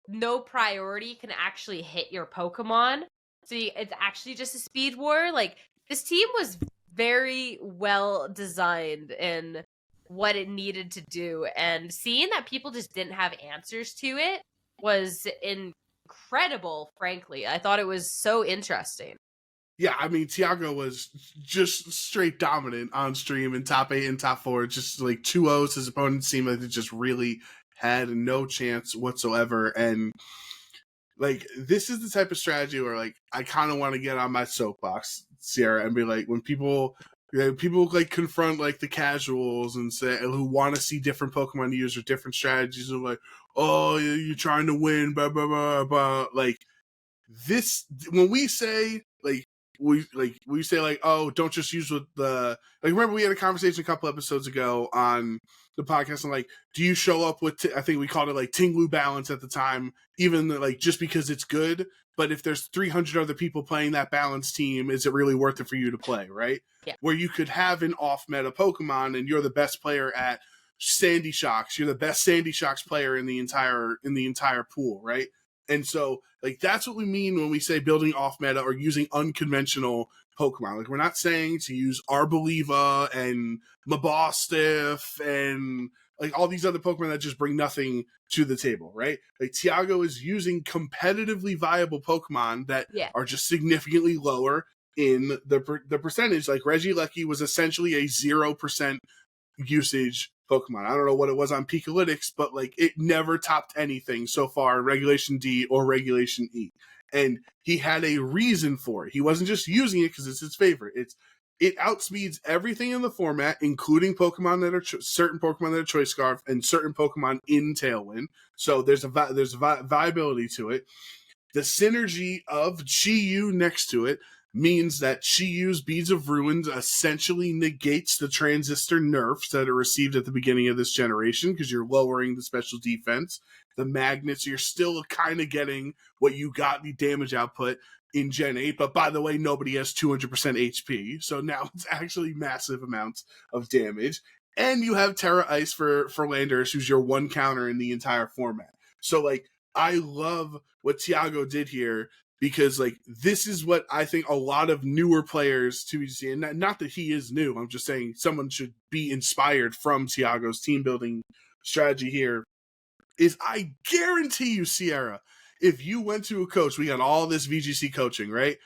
no priority can actually hit your Pokemon. So it's actually just a speed war. Like, this team was very well designed in what it needed to do. And seeing that people just didn't have answers to it was incredible, frankly. I thought it was so interesting. Yeah, I mean, Tiago was just straight dominant on stream in top 8 and top 4. Just like 2-0s. His opponents seemed like they just really had no chance whatsoever. And like, this is the type of strategy where like I kind of want to get on my soapbox, Sierra, and be like, when people like confront like the casuals and say who want to see different Pokemon use or different strategies, and like, oh, you're trying to win, blah blah blah blah. Like, this, when we say like we say like, oh, don't just use with the, like, remember we had a conversation a couple episodes ago on the podcast and like, do you show up with I think we called it like Tinglu balance at the time, even like just because it's good, but if there's 300 other people playing that balance team, is it really worth it for you to play, right? Yeah. Where you could have an off meta Pokemon and you're the best player at Sandy Shocks, you're the best Sandy Shocks player in the entire pool, right? And so, like, that's what we mean when we say building off meta or using unconventional Pokemon. Like, we're not saying to use Arboliva and Mabostiff and like all these other Pokemon that just bring nothing to the table, right? Like, Tiago is using competitively viable Pokemon that are just significantly lower in the percentage. Like, Regieleki was essentially a 0% usage Pokemon. I don't know what it was on Pikalytics, but like, it never topped anything so far in Regulation D or Regulation E. And he had a reason for it. He wasn't just using it because it's his favorite. It outspeeds everything in the format, including Pokemon that are certain Pokemon that are Choice Scarf and certain Pokemon in Tailwind. So there's viability to it. The synergy of Chi-Yu next to it means that Chi-Yu's Beads of Ruins essentially negates the transistor nerfs that are received at the beginning of this generation because you're lowering the special defense. The magnets, you're still kind of getting what you got, the damage output in Gen 8, but by the way, nobody has 200% HP, so now it's actually massive amounts of damage. And you have Terra Ice for Landorus, who's your one counter in the entire format. So, like, I love what Tiago did here, because like, this is what I think a lot of newer players to VGC, and not that he is new, I'm just saying someone should be inspired from Tiago's team building strategy here, is I guarantee you, Sierra, if you went to a coach, we got all this VGC coaching, right?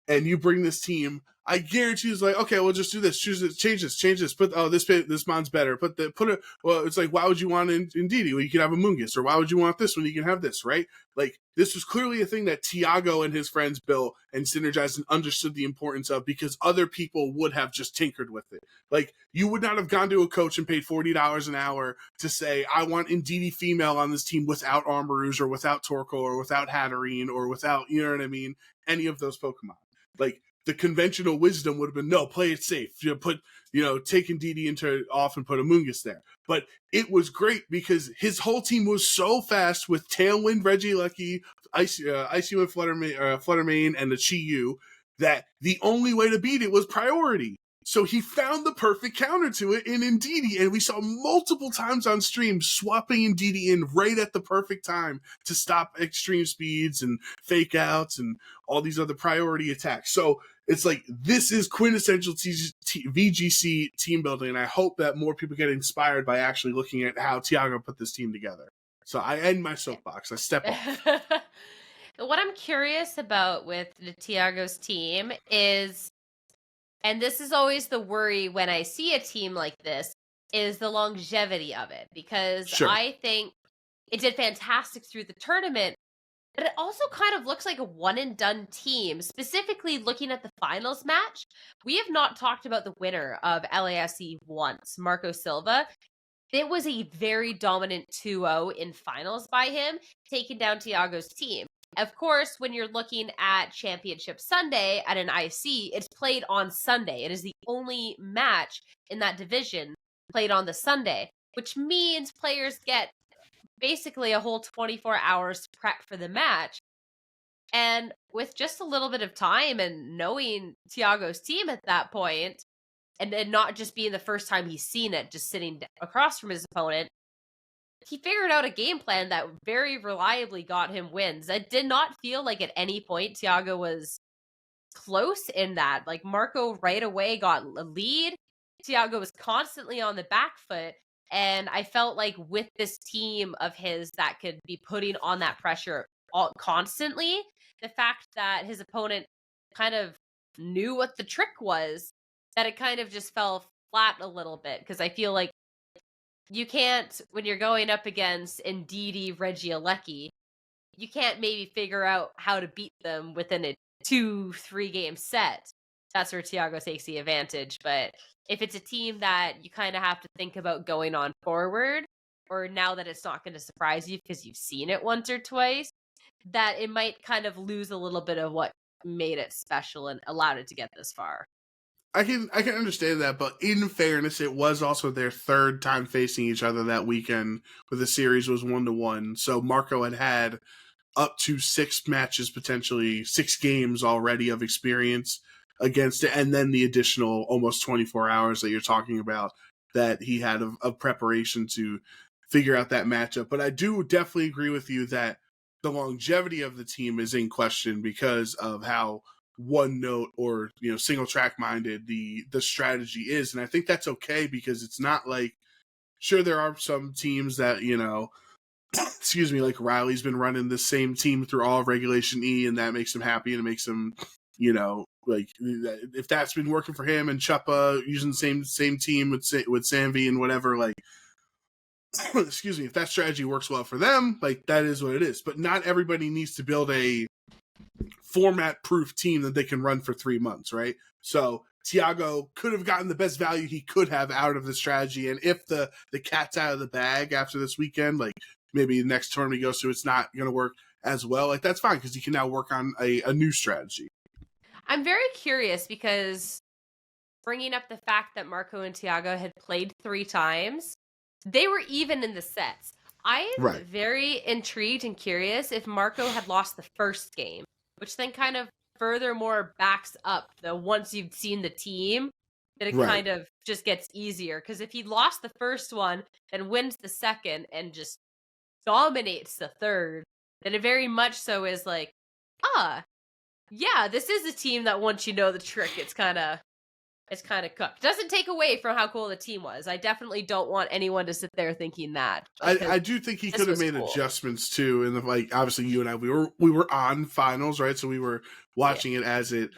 And you bring this team, I guarantee it's like, okay, we'll just do this, choose this, change this. Put this mon's better. It's like, why would you want Ndidi when you can have a Mungus, or why would you want this when you can have this, right? Like, this was clearly a thing that Tiago and his friends built and synergized and understood the importance of, because other people would have just tinkered with it. Like, you would not have gone to a coach and paid $40 an hour to say, I want Ndidi female on this team without Armarouge or without Torkoal or without Hatterene or without, you know what I mean, any of those Pokemon. Like, the conventional wisdom would have been, no, play it safe. Take Ndidi off and put a Mungus there. But it was great because his whole team was so fast with Tailwind, Regieleki, Icy Wind, Fluttermane, and the Chi-Yu, that the only way to beat it was priority. So he found the perfect counter to it in Ndidi, and we saw multiple times on stream swapping Ndidi in right at the perfect time to stop extreme speeds and fake outs and all these other priority attacks. So it's like, this is quintessential VGC team building, and I hope that more people get inspired by actually looking at how Tiago put this team together. So I end my soapbox. I step off. What I'm curious about with the Tiago's team is, and this is always the worry when I see a team like this, is the longevity of it. Because Sure. I think it did fantastic through the tournament, but it also kind of looks like a one-and-done team. Specifically, looking at the finals match, we have not talked about the winner of LAIC once, Marco Silva. It was a very dominant 2-0 in finals by him, taking down Tiago's team. Of course, when you're looking at Championship Sunday at an IC, it's played on Sunday. It is the only match in that division played on the Sunday, which means players get basically a whole 24 hours to prep for the match. And with just a little bit of time and knowing Tiago's team at that point, and not just being the first time he's seen it, just sitting across from his opponent, he figured out a game plan that very reliably got him wins. It did not feel like at any point Tiago was close in that. Like, Marco right away got a lead. Tiago was constantly on the back foot. And I felt like with this team of his that could be putting on that pressure constantly, the fact that his opponent kind of knew what the trick was, that it kind of just fell flat a little bit. Because I feel like you can't, when you're going up against Ndidi, Regieleki, you can't maybe figure out how to beat them within a 2-3 game set. That's where Tiago takes the advantage. But if it's a team that you kind of have to think about going on forward, or now that it's not going to surprise you because you've seen it once or twice, that it might kind of lose a little bit of what made it special and allowed it to get this far. I can understand that, but in fairness, it was also their third time facing each other that weekend, where the series was 1-1. So Marco had up to 6 matches, potentially 6 games already of experience against it, and then the additional almost 24 hours that you're talking about that he had of preparation to figure out that matchup. But I do definitely agree with you that the longevity of the team is in question because of how one note or single track minded the strategy is. And I think that's okay, because it's not like, sure, there are some teams that excuse me, like Riley's been running the same team through all of Regulation E, and that makes him happy, and it makes him like, if that's been working for him, and Chuppa using the same team with Sanvi and whatever, like excuse me, if that strategy works well for them, like, that is what it is. But not everybody needs to build a format-proof team that they can run for 3 months, right? So Tiago could have gotten the best value he could have out of the strategy, and if the cat's out of the bag after this weekend, like, maybe the next tournament he goes to, it's not going to work as well, like, that's fine, because he can now work on a new strategy. I'm very curious, because bringing up the fact that Marco and Tiago had played 3 times, they were even in the sets. I am very intrigued and curious if Marco had lost the first game, which then kind of furthermore backs up the once you've seen the team, that it kind of just gets easier. Because if he lost the first one and wins the second and just dominates the third, then it very much so is like, yeah, this is a team that once you know the trick, it's kind of cooked. Doesn't take away from how cool the team was. I definitely don't want anyone to sit there thinking that. I do think he could have made adjustments too. And like, obviously you and I, we were on finals, right? So we were watching it as it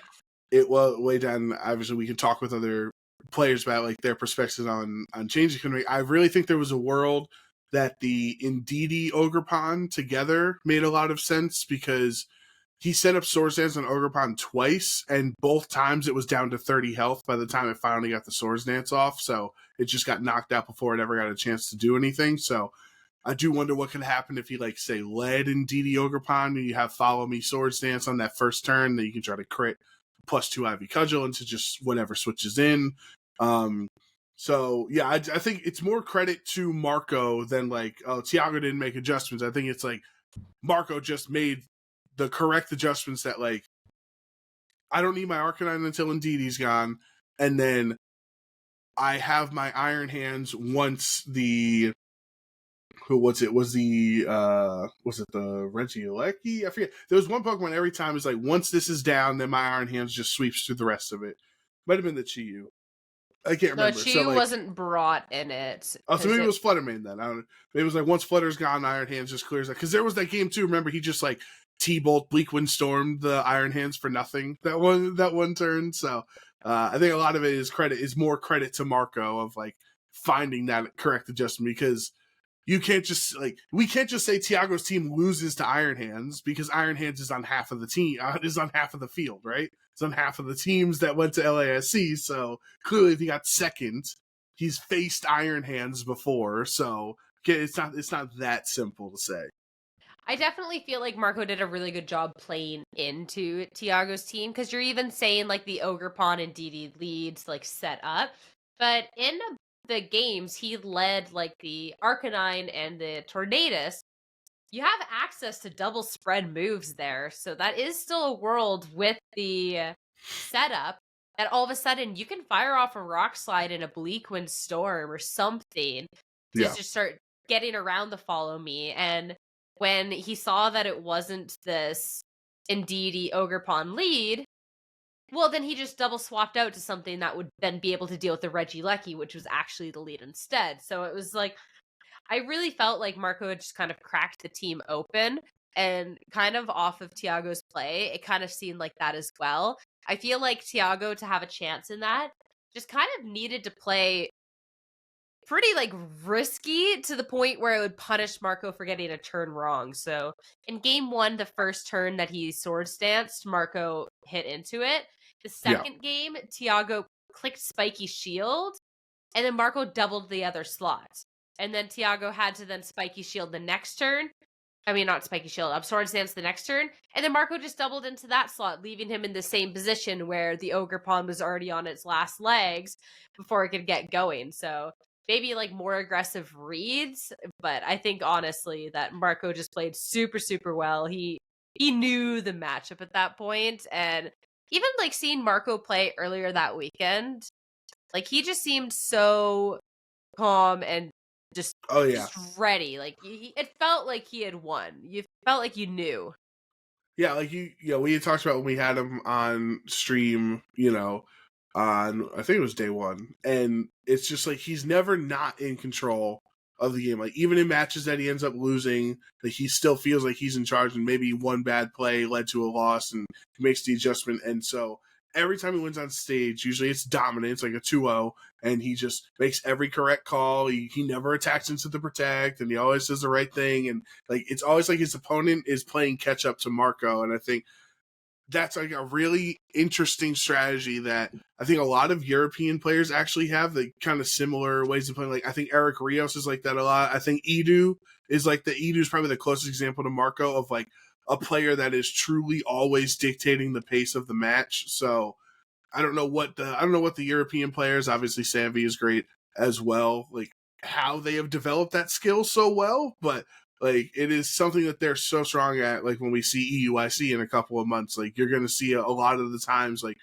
it was way down. Obviously, we can talk with other players about like their perspectives on changing economy. I really think there was a world that the Indeedee Ogerpon together made a lot of sense because he set up Sword Dance on Ogerpon twice, and both times it was down to 30 health by the time it finally got the Sword Dance off. So it just got knocked out before it ever got a chance to do anything. So I do wonder what could happen if he, like, say, led Indeedee Ogerpon and you have Follow Me Sword Dance on that first turn, then you can try to crit +2 Ivy Cudgel into just whatever switches in. So, yeah, I think it's more credit to Marco than, like, oh, Tiago didn't make adjustments. I think it's, like, Marco just made the correct adjustments that, like, I don't need my Arcanine until Indeedee's gone, and then I have my Iron Hands once the... was it the Regieleki? I forget. There was one Pokemon every time is like, once this is down, then my Iron Hands just sweeps through the rest of it. Might have been the Chiyu. I can't remember. No, Chiyu so, like, wasn't brought in it. Oh, so maybe it was Fluttermane then. I don't know. Maybe it was like once Flutter's gone, Iron Hands just clears that. Because there was that game too. Remember, he just like T-Bolt, Bleak Wind Stormed the Iron Hands for nothing that one turn. So I think a lot of it is more credit to Marco of like finding that correct adjustment, because you can't just we can't just say Tiago's team loses to Iron Hands because Iron Hands is on half of the team, is on half of the field, right? It's on half of the teams that went to LASC. So clearly, if he got second, he's faced Iron Hands before. So it's not that simple to say. I definitely feel like Marco did a really good job playing into Tiago's team, because you're even saying like the Ogerpon and DD leads like set up, but in the games he led like the Arcanine and the Tornadus. You have access to double spread moves there, so that is still a world with the setup that all of a sudden you can fire off a Rock Slide and a Bleak Wind Storm or something to just start getting around the Follow Me. And when he saw that it wasn't this Indeedee Ogerpon lead, well, then he just double swapped out to something that would then be able to deal with the Regieleki, which was actually the lead instead. So it was like, I really felt like Marco had just kind of cracked the team open, and kind of off of Tiago's play, it kind of seemed like that as well. I feel like Tiago, to have a chance in that, just kind of needed to play pretty like risky to the point where it would punish Marco for getting a turn wrong. So in game 1, the first turn that he Sword Stanced, Marco hit into it. The second game, Tiago clicked Spiky Shield, and then Marco doubled the other slot. And then Tiago had to then Spiky Shield the next turn. I mean, not Spiky Shield, Sword Dance the next turn. And then Marco just doubled into that slot, leaving him in the same position where the Ogerpon was already on its last legs before it could get going. So maybe like more aggressive reads, but I think honestly that Marco just played super, super well. He knew the matchup at that point. And even like seeing Marco play earlier that weekend, like he just seemed so calm and just ready. Like it felt like he had won. You felt like you knew. Yeah, like we had talked about when we had him on stream, on I think it was day 1, and it's just like he's never not in control of the game. Like even in matches that he ends up losing, like he still feels like he's in charge, and maybe one bad play led to a loss, and he makes the adjustment. And so every time he wins on stage, usually it's dominant, it's like a 2-0, and he just makes every correct call. He never attacks into the protect, and he always does the right thing. And like it's always like his opponent is playing catch up to Marco. And I think that's like a really interesting strategy that I think a lot of European players actually have, like kind of similar ways of playing. Like I think Eric Rios is like that a lot. I think Edu is probably the closest example to Marco of like a player that is truly always dictating the pace of the match. So I don't know what the European players, obviously Sanvi is great as well, like how they have developed that skill so well, but like it is something that they're so strong at. Like when we see EUIC in a couple of months, like you're going to see a lot of the times, like,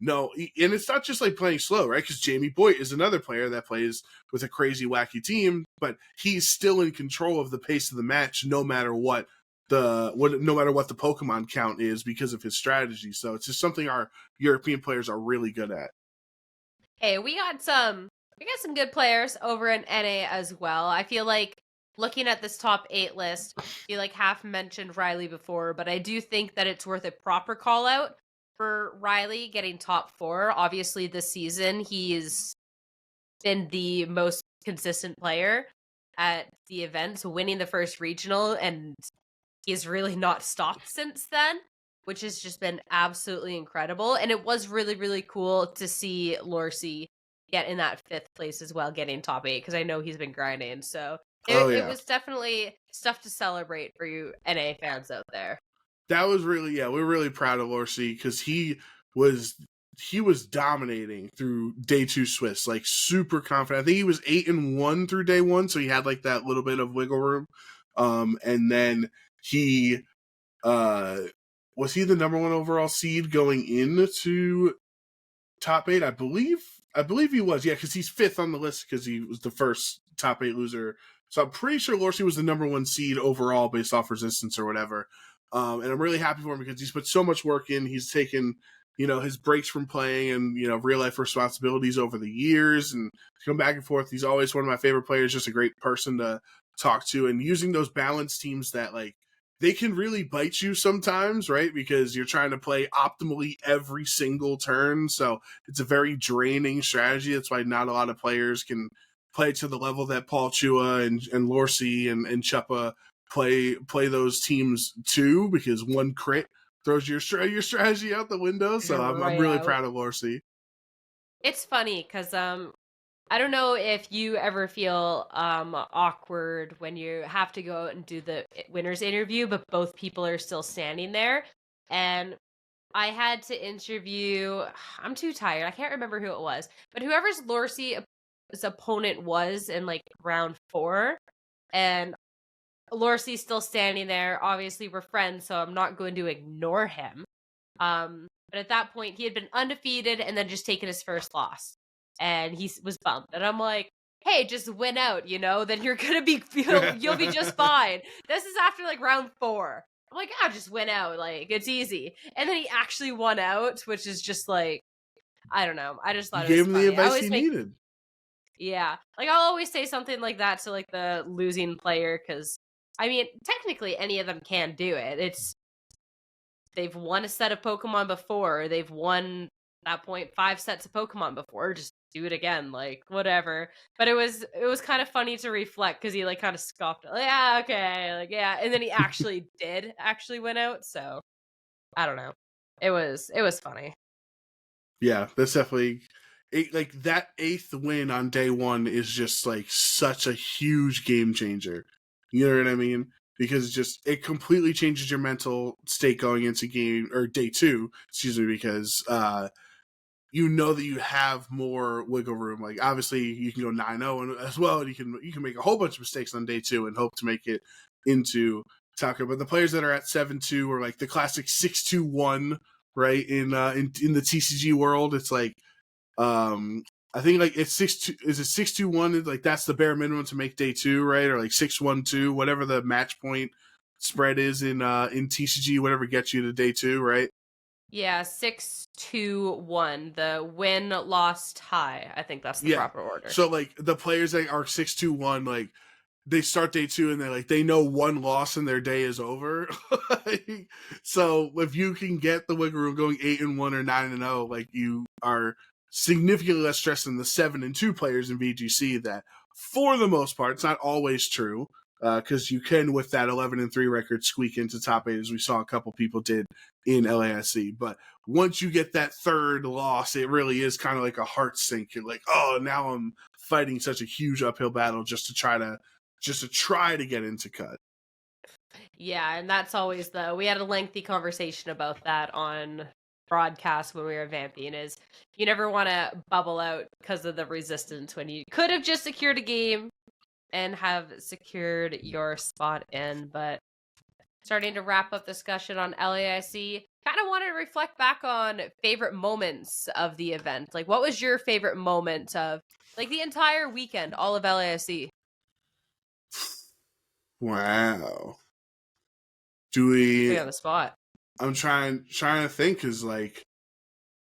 no, and it's not just like playing slow, right? Because Jamie Boyd is another player that plays with a crazy, wacky team, but he's still in control of the pace of the match, no matter what the Pokemon count is, because of his strategy. So it's just something our European players are really good at. Hey, we got some good players over in NA as well. I feel like looking at this top 8 list, you like half mentioned Riley before, but I do think that it's worth a proper call out for Riley getting top 4. Obviously, this season he's been the most consistent player at the event, winning the first regional, and he's really not stopped since then, which has just been absolutely incredible. And it was really, really cool to see Lorcy get in that 5th place as well, getting top 8, because I know he's been grinding. So it was definitely stuff to celebrate for you NA fans out there. That was really, we're really proud of Lorcy because he was dominating through day 2 Swiss, like super confident. I think he was 8-1 through day 1, so he had like that little bit of wiggle room. And then he was he the number 1 overall seed going into top 8? I believe he was, because he's 5th on the list because he was the first top 8 loser. So I'm pretty sure Lorcy was the number 1 seed overall based off resistance or whatever. And I'm really happy for him because he's put so much work in. He's taken, his breaks from playing and, real life responsibilities over the years and come back and forth. He's always one of my favorite players, just a great person to talk to, and using those balanced teams that like they can really bite you sometimes, right? Because you're trying to play optimally every single turn. So it's a very draining strategy. That's why not a lot of players can play to the level that Paul Chua and Lorcy and Chuppa play those teams too, because one crit throws your strategy out the window. So I'm really proud of Lorcy. It's funny because I don't know if you ever feel awkward when you have to go out and do the winner's interview, but both people are still standing there. And I had to interview, I'm too tired, I can't remember who it was, but whoever's Lorcy's opponent was in like round 4, and Lorcy's still standing there. Obviously, we're friends, so I'm not going to ignore him. But at that point, he had been undefeated and then just taken his first loss. And he was bummed. And I'm like, hey, just win out, then you're going to be, you'll be just fine. This is after like round 4. I'm like, just win out. Like, it's easy. And then he actually won out, which is just like, I don't know. I just thought you it was gave him the advice he needed. Yeah. Like, I'll always say something like that to like the losing player, because I mean, technically any of them can do it. They've won a set of Pokemon before. They've won at that point 5 sets of Pokemon before. Just do it again, like whatever. But it was kind of funny to reflect because he like kind of scoffed, like, yeah, okay, like yeah, and then he actually did win out. So I don't know. It was funny. Yeah, that's definitely like that 8th win on day 1 is just like such a huge game changer. You know what I mean? Because it completely changes your mental state going into game or day 2, because you know that you have more wiggle room. Like obviously you can go 9-0 as well, and you can make a whole bunch of mistakes on day 2 and hope to make it into Taco. But the players that are at 7-2 or like the classic 6-2-1, right? In the TCG world, it's like I think like it's 6-2. Is it 6-2-1? Like that's the bare minimum to make day 2, right? Or like 6-1-2, whatever the match point spread is in TCG, whatever gets you to day 2, right? Yeah, 6-2-1. The win, loss, tie. I think that's the proper order. So like the players that are 6-2-1, like they start day 2 and they know one loss and their day is over. So if you can get the wiggle room going 8-1 or 9-0, like you are significantly less stressed than the 7-2 players in VGC that, for the most part, it's not always true, because you can, with that 11-3 record, squeak into top 8, as we saw a couple people did in LAIC. But once you get that 3rd loss, it really is kind of like a heart sink. You're like, oh, now I'm fighting such a huge uphill battle just to try to get into cut. Yeah, and that's always we had a lengthy conversation about that on broadcast when we were vamping, is you never want to bubble out because of the resistance when you could have just secured a game and have secured your spot in. But starting to wrap up discussion on LAIC, kind of want to reflect back on favorite moments of the event. Like, what was your favorite moment of like the entire weekend, all of LAIC? Wow. Do we Put you on the spot? I'm trying to think, because like,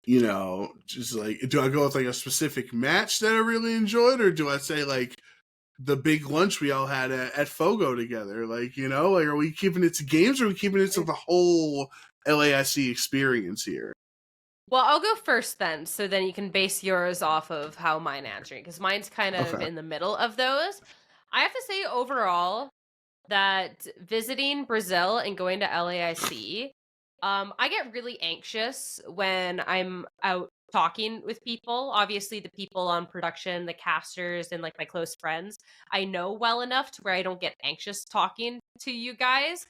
just like, do I go with like a specific match that I really enjoyed, or do I say like the big lunch we all had at Fogo together? Like, like, are we keeping it to games, or are we keeping it to the whole LAIC experience here? Well, I'll go first then, so then you can base yours off of how mine answering, because mine's kind of Okay. in the middle of those. I have to say overall that visiting Brazil and going to LAIC, I get really anxious when I'm out talking with people. Obviously, the people on production, the casters, and like my close friends, I know well enough to where I don't get anxious talking to you guys.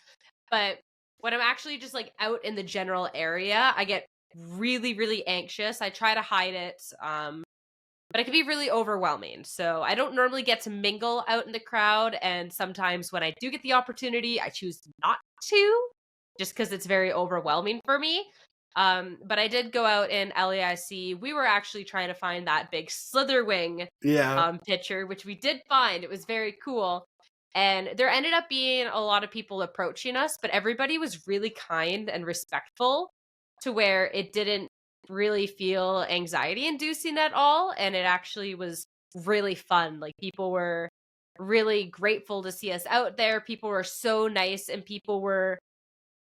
But when I'm actually just like out in the general area, I get really, really anxious. I try to hide it. But it can be really overwhelming. So I don't normally get to mingle out in the crowd. And sometimes when I do get the opportunity, I choose not to just because it's very overwhelming for me. But I did go out in LAIC. We were actually trying to find that big Slitherwing Yeah. picture, which we did find. It was very cool. And there ended up being a lot of people approaching us, but everybody was really kind and respectful to where it didn't really feel anxiety inducing at all. And it actually was really fun. Like people were really grateful to see us out there. People were so nice and people were,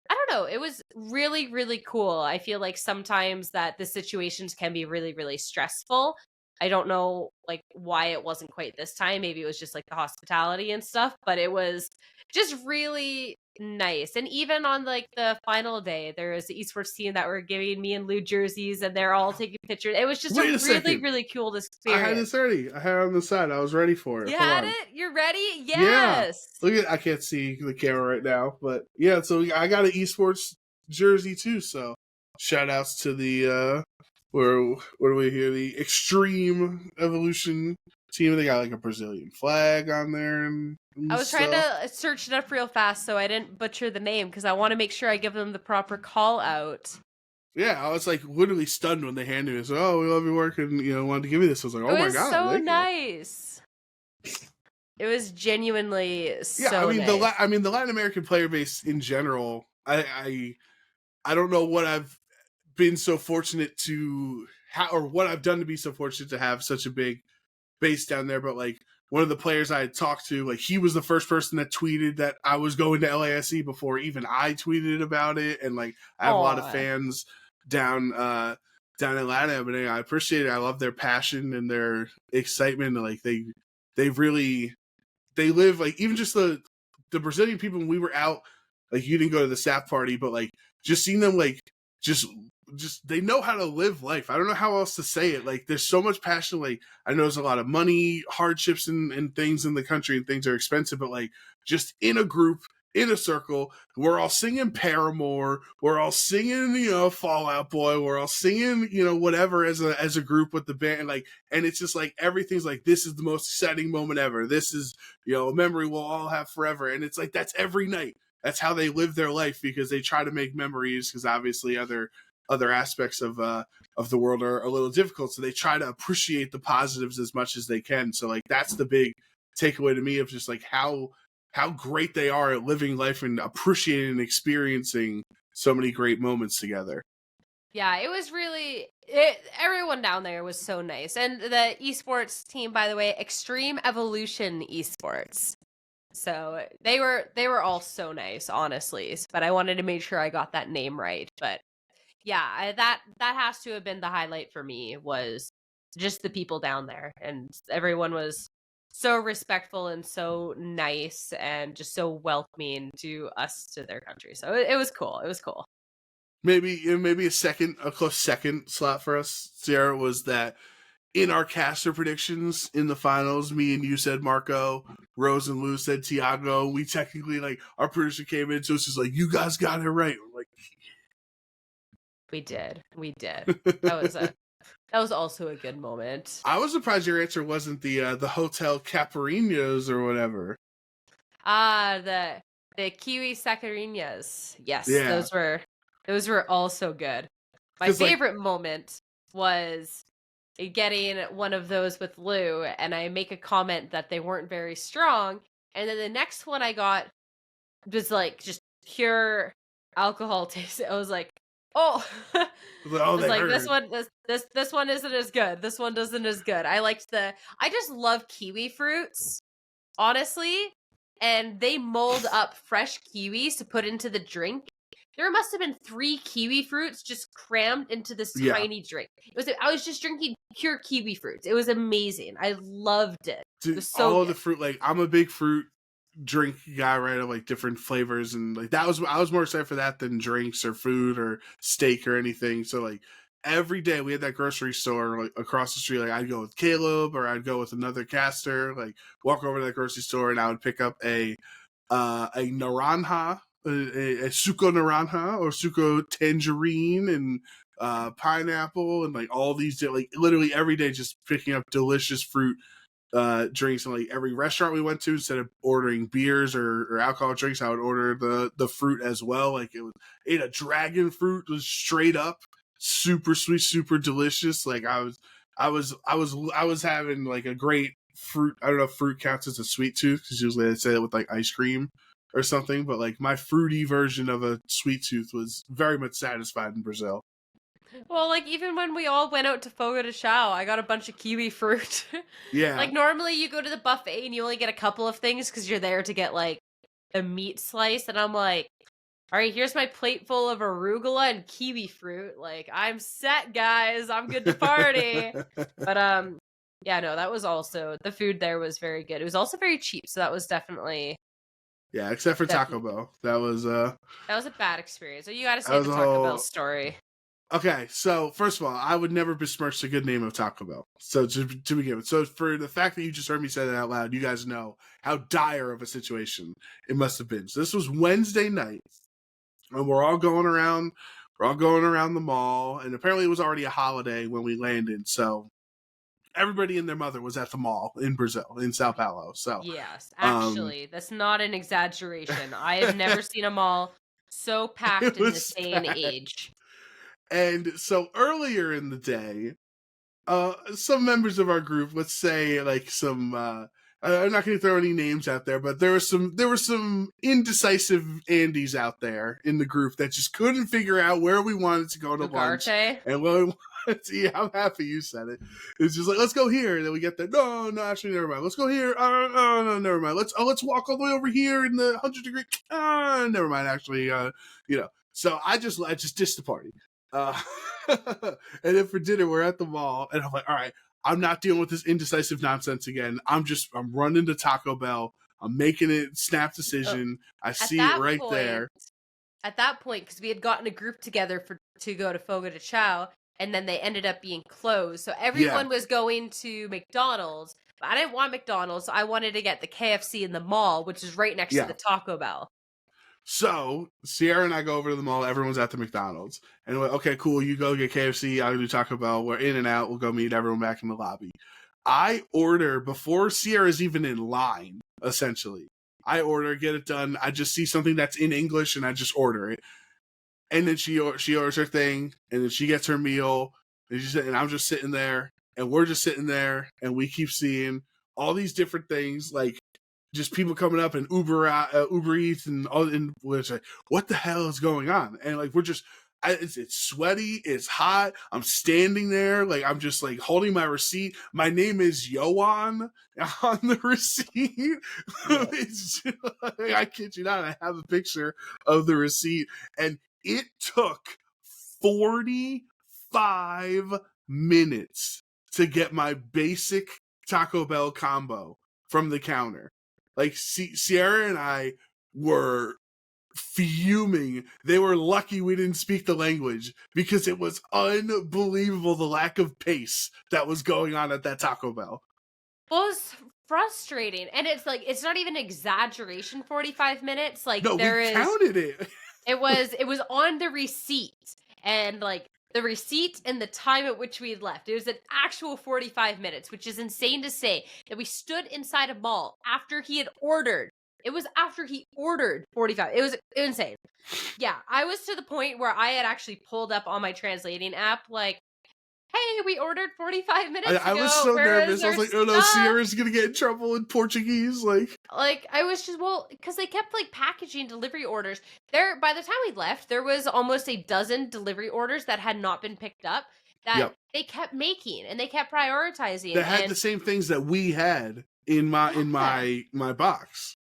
I don't know, it was really, really cool. I feel like sometimes that the situations can be really, really stressful. I don't know like why it wasn't quite this time. Maybe it was just like the hospitality and stuff, but it was just really nice. And even on like the final day, there was the esports team that were giving me and Lou jerseys and they're all taking pictures. It was just Wait a a really, second. really cool I had experience. this ready. I had it on the side. I was ready for it. You Hold had on. it? You're ready? Yeah. Yes. Look at I can't see the camera right now, but yeah, so I got an esports jersey too, so shout outs to the where what do we hear? The Extreme Evolution team. They got like a Brazilian flag on there I and was trying stuff. to search it up real fast so I didn't butcher the name because I want to make sure I give them the proper call out. Yeah, I was like literally stunned when they handed me this. Oh, we love your work and wanted to give me this. I was like, It oh my was god, so thank you. nice. It was genuinely Yeah, I so mean nice. the Latin American player base in general. I don't know what I've been so fortunate to or what I've done to be so fortunate to have such a big base down there, but like one of the players I had talked to, like he was the first person that tweeted that I was going to LASE before even I tweeted about it, and like I have a lot of Aw. fans down in Latin, and I appreciate it. I love their passion and their excitement. Like they really they live like even just the Brazilian people when we were out, like you didn't go to the staff party, but like just seeing them like just they know how to live life. I don't know how else to say it. Like there's so much passion. Like I know there's a lot of money, hardships and things in the country and things are expensive, but like just in a group, in a circle, we're all singing Paramore, we're all singing, Fallout Boy, we're all singing, whatever as a group with the band, like, and it's just like everything's like this is the most exciting moment ever. This is, a memory we'll all have forever. And it's like that's every night. That's how they live their life because they try to make memories because obviously other aspects of the world are a little difficult. So they try to appreciate the positives as much as they can. So like that's the big takeaway to me of just like how great they are at living life and appreciating and experiencing so many great moments together. Yeah, it was really everyone down there was so nice. And the esports team, by the way, Extreme Evolution Esports. So they were all so nice, honestly. But I wanted to make sure I got that name right. But yeah, that has to have been the highlight for me was just the people down there, and everyone was so respectful and so nice and just so welcoming to us to their country. So it was cool. It was cool. Maybe a close second slot for us, Sarah, was that in our caster predictions in the finals, me and you said Marco, Rose and Lou said Tiago. We technically like our producer came in, so it's just like you guys got it right. We're like, We did. That was also a good moment. I was surprised your answer wasn't the Hotel Caparinos or whatever. The kiwi saccharinas. Yes, Yeah, those were also good. My because like favorite moment was getting one of those with Lou, and I make a comment that they weren't very strong, and then the next one I got was like just pure alcohol taste. I was like, oh, I oh, was they like, heard. this one isn't as good. This one doesn't as good. I just love kiwi fruits, honestly, and they mold up fresh kiwis to put into the drink. there must have been 3 kiwi fruits just crammed into this tiny drink. I was just drinking pure kiwi fruits. It was amazing. I loved it. It Dude, was so all of good. the fruit, like I'm a big fruit drink guy, right? Of like different flavors, and like I was more excited for that than drinks or food or steak or anything. So like every day we had that grocery store like across the street. Like I'd go with Caleb or I'd go with another caster. Like walk over to that grocery store and I would pick up a naranja, a suco naranja or suco tangerine and pineapple and like all these like literally every day just picking up delicious fruit drinks. And like every restaurant we went to, instead of ordering beers or alcohol drinks, I would order the fruit as well. Like ate a dragon fruit, was straight up super sweet, super delicious. Like I was having like a great fruit. I don't know if fruit counts as a sweet tooth because usually they say it with like ice cream or something, but like my fruity version of a sweet tooth was very much satisfied in Brazil. Well, like even when we all went out to Fogo de Chao, I got a bunch of kiwi fruit. Yeah. Like normally you go to the buffet and you only get a couple of things because you're there to get like a meat slice, and I'm like, all right, here's my plate full of arugula and kiwi fruit. Like I'm set, guys. I'm good to party. But yeah, no, that was also the food there was very good. It was also very cheap, so that was definitely Yeah, except for Taco Bell. That was a bad experience. So you got to say the Taco Bell story. Okay, so first of all, I would never besmirch the good name of Taco Bell. So to begin with, so for the fact that you just heard me say that out loud, you guys know how dire of a situation it must have been. So this was Wednesday night, and we're all going around the mall, and apparently it was already a holiday when we landed. So everybody and their mother was at the mall in Brazil, in Sao Paulo. So yes, actually, that's not an exaggeration. I have never seen a mall so packed in this day and age. And so earlier in the day, some members of our group, let's say like some, I'm not going to throw any names out there, but there were some indecisive Andes out there in the group that just couldn't figure out where we wanted to go to lunch. And what we wanted to eat. I'm happy you said it. It's just like, let's go here. And then we get there. No, actually, never mind. Let's go here. No, never mind. Let's walk all the way over here in the 100-degree. Never mind. Actually, So I just ditched the party. And then for dinner, we're at the mall, and I'm like, all right, I'm not dealing with this indecisive nonsense again. I'm running to Taco Bell. I'm making it snap decision. I see it right there. At that point, because we had gotten a group together to go to Fogo de Chao, and then they ended up being closed. So everyone was going to McDonald's, but I didn't want McDonald's, so I wanted to get the KFC in the mall, which is right next to the Taco Bell. So Sierra and I go over to the mall. Everyone's at the McDonald's, and we're like, okay, cool. You go get KFC. I'll do Taco Bell. We're in and out. We'll go meet everyone back in the lobby. I order before Sierra's even in line. Essentially, I order, get it done. I just see something that's in English, and I just order it. And then she orders her thing, and then she gets her meal, and I'm just sitting there, and we're just sitting there, and we keep seeing all these different things, like just people coming up and Uber Eats and all, and we're like, what the hell is going on? And like, we're just, it's sweaty, it's hot. I'm standing there, like I'm just like holding my receipt. My name is Yoan on the receipt. It's just, like, I kid you not, I have a picture of the receipt, and it took 45 minutes to get my basic Taco Bell combo from the counter. Like, Sierra and I were fuming. They were lucky we didn't speak the language because it was unbelievable the lack of pace that was going on at that Taco Bell. Well, it's frustrating. And it's like, it's not even exaggeration, 45 minutes. Like, no, we counted it. It was on the receipt. And, like, the receipt and the time at which we had left. It was an actual 45 minutes, which is insane to say that we stood inside a mall after he had ordered. It was after he ordered 45. It was insane. Yeah, I was to the point where I had actually pulled up on my translating app, like, hey, we ordered 45 minutes ago. I was so nervous. I was like, oh no, Sierra's gonna get in trouble in Portuguese. Like I was just, well, because they kept like packaging delivery orders. There, by the time we left, there was almost a dozen delivery orders that had not been picked up that they kept making and they kept prioritizing. They had the same things that we had in my box.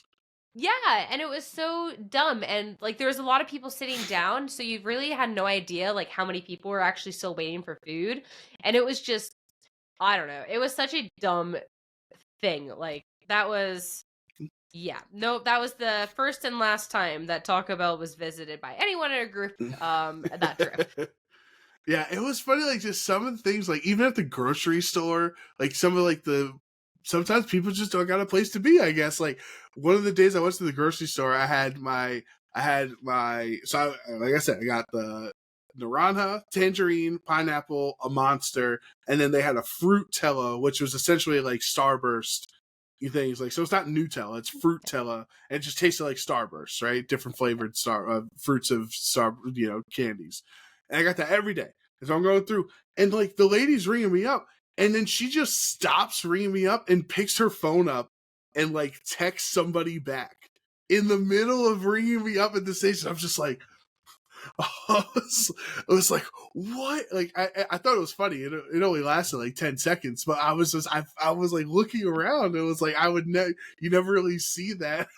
Yeah, and it was so dumb, and, like, there was a lot of people sitting down, so you really had no idea, like, how many people were actually still waiting for food, and it was just I don't know, it was such a dumb thing, like, that was yeah, no, that was the first and last time that Taco Bell was visited by anyone in a group, that trip. Yeah, it was funny, like, just some of the things, like, even at the grocery store, like, some of, like, sometimes people just don't got a place to be, I guess. Like, one of the days I went to the grocery store, so like I said, I got the naranja, tangerine, pineapple, a monster, and then they had a fruitella, which was essentially like Starburst things. Like, so it's not Nutella, it's fruitella, and it just tasted like Starburst, right? Different flavored fruits of candies. And I got that every day. And so I'm going through, and like the lady's ringing me up, and then she just stops ringing me up and picks her phone up and like texts somebody back in the middle of ringing me up at the station. I'm just like, it was like, what? Like, I thought it was funny. It only lasted like 10 seconds, but I was like looking around. It was like, you never really see that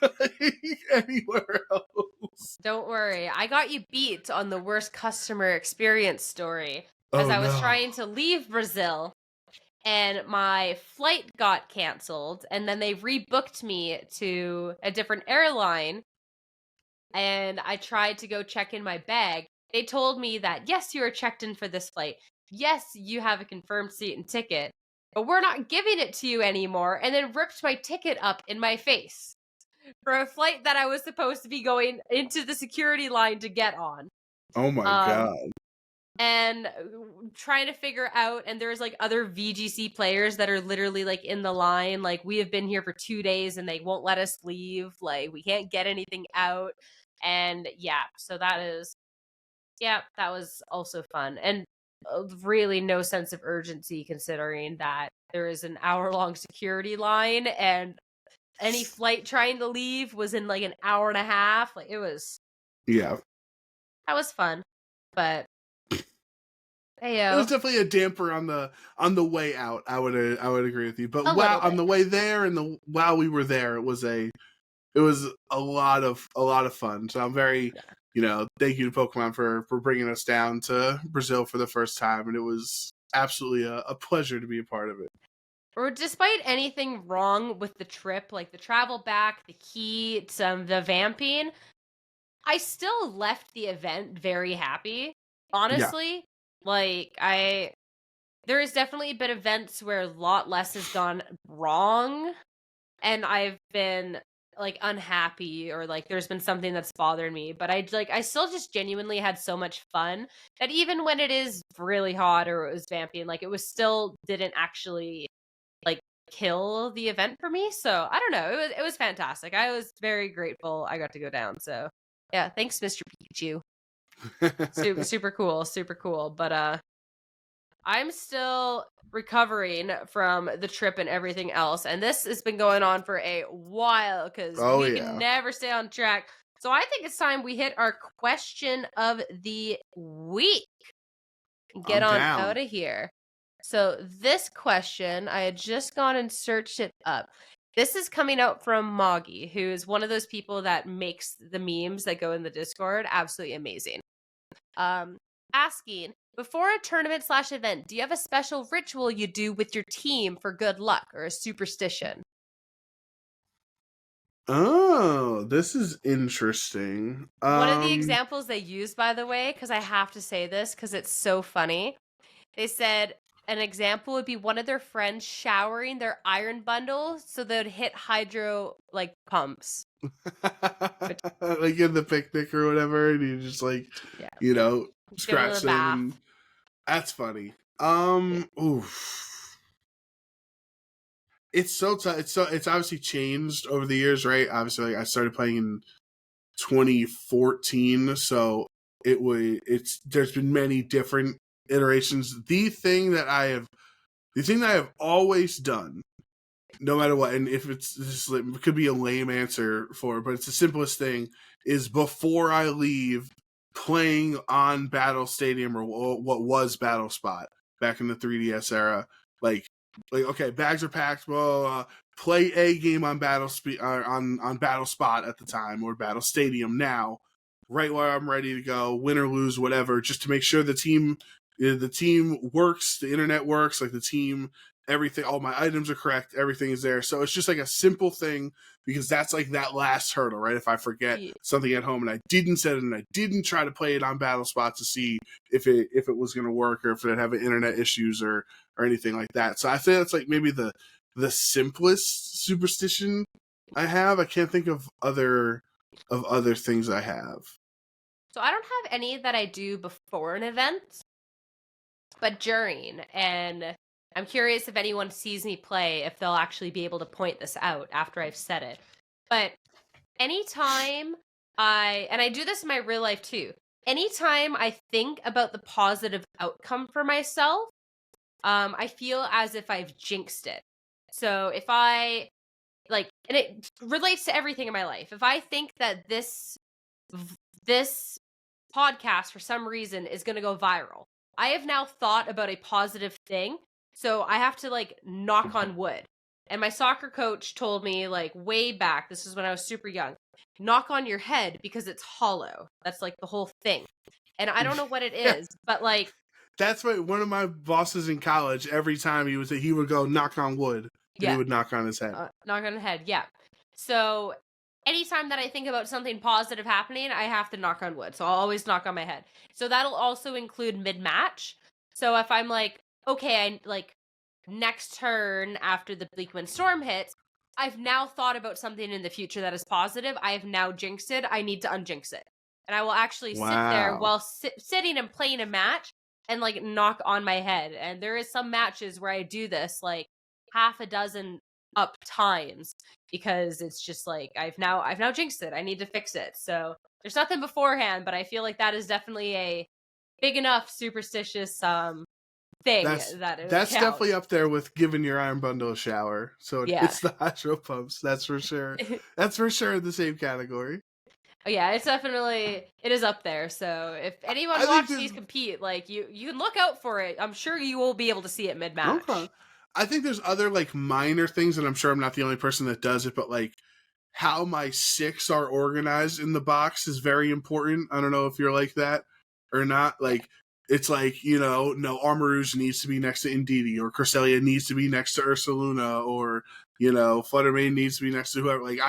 anywhere else. Don't worry, I got you beat on the worst customer experience story, as Oh I was no. trying to leave Brazil, and my flight got canceled, and then they rebooked me to a different airline, and I tried to go check in my bag. They told me that, yes, you are checked in for this flight. Yes, you have a confirmed seat and ticket, but we're not giving it to you anymore, and then ripped my ticket up in my face for a flight that I was supposed to be going into the security line to get on. Oh my Um, god. and trying to figure out, and there's like other VGC players that are literally like in the line, like, we have been here for 2 days and they won't let us leave, like, we can't get anything out. And yeah, so that was also fun, and really no sense of urgency, considering that there is an hour-long security line, and any flight trying to leave was in like an hour and a half. Like, Yeah. that was fun, but It was heyo, definitely a damper on the way out. I would agree with you. But a while little on bit. the way there and while we were there, it was a lot of fun. So I'm very, thank you to Pokemon for bringing us down to Brazil for the first time, and it was absolutely a pleasure to be a part of it. Or despite anything wrong with the trip, like the travel back, the heat, the vamping, I still left the event very happy. Yeah, Honestly, like, there has definitely been events where a lot less has gone wrong, and I've been like unhappy, or like there's been something that's bothered me, but I still just genuinely had so much fun that even when it is really hot or it was vamping, like, it was still didn't actually like kill the event for me. So I don't know, it was fantastic. I was very grateful I got to go down. So yeah, thanks, Mr. Pikachu. Super cool, super cool. But I'm still recovering from the trip and everything else, and this has been going on for a while because oh we can yeah, never stay on track. So I think it's time we hit our question of the week. Get I'm on down. out of here. So this question, I had just gone and searched it up. This is coming out from Moggy, who is one of those people that makes the memes that go in the Discord. Absolutely amazing. Um, Asking, before a tournament/event, do you have a special ritual you do with your team for good luck, or a superstition? Oh, this is interesting. One of the examples they used, by the way, because I have to say this because it's so funny. They said an example would be one of their friends showering their iron bundle so they'd hit hydro like pumps. Which, like in the picnic or whatever, and you just like, yeah, you know, give them a scratch them, bath. and that's funny. Yeah. Oof. It's so tough. It's obviously changed over the years, right? Obviously, like, I started playing in 2014, so there's been many different iterations. The thing that I have always done, no matter what, and if it could be a lame answer for it, but it's the simplest thing, is before I leave, playing on Battle Stadium, or what was Battle Spot back in the 3DS era, like okay, bags are packed, blah, blah, blah. play a game on on Battle Spot at the time, or Battle Stadium now, right where I'm ready to go, win or lose, whatever, just to make sure the team works, the internet works, like the team, everything, all my items are correct, everything is there. So it's just like a simple thing, because that's like that last hurdle, right? If I forget something at home and I didn't set it and I didn't try to play it on Battle Spot to see if it was going to work, or if it had internet issues or anything like that. So I think that's like maybe the simplest superstition I have. I can't think of other things I have. So I don't have any that I do before an event, but during. And I'm curious if anyone sees me play, if they'll actually be able to point this out after I've said it. But anytime and I do this in my real life too, anytime I think about the positive outcome for myself, I feel as if I've jinxed it. So if I, like, and it relates to everything in my life. If I think that this podcast for some reason is going to go viral, I have now thought about a positive thing. So I have to like knock on wood. And my soccer coach told me, like, way back, this is when I was super young, knock on your head because it's hollow. That's like the whole thing. And I don't know what it is, but like, that's what one of my bosses in college, every time he would go knock on wood. And he would knock on his head. Knock on the head, yeah. So anytime that I think about something positive happening, I have to knock on wood. So I'll always knock on my head. So that'll also include mid-match. So if I'm like, okay, I like next turn after the Bleakwind Storm hits, I've now thought about something in the future that is positive. I have now jinxed it. I need to unjinx it. And I will actually sit there while sitting and playing a match and like knock on my head. And there is some matches where I do this like half a dozen up times, because it's just like I've now jinxed it. I need to fix it. So there's nothing beforehand, but I feel like that is definitely a big enough superstitious thing that's definitely up there with giving your iron bundle a shower. So it's the hydro pumps. That's for sure. That's for sure in the same category. Yeah, it is up there. So if anyone watches these compete, like you can look out for it. I'm sure you will be able to see it mid-match. Okay. I think there's other like minor things, and I'm sure I'm not the only person that does it, but like how my 6 are organized in the box is very important. I don't know if you're like that or not. Like, it's like, no, Armarouge needs to be next to Indeedee, or Cresselia needs to be next to Ursaluna, or, Fluttermane needs to be next to whoever. Like,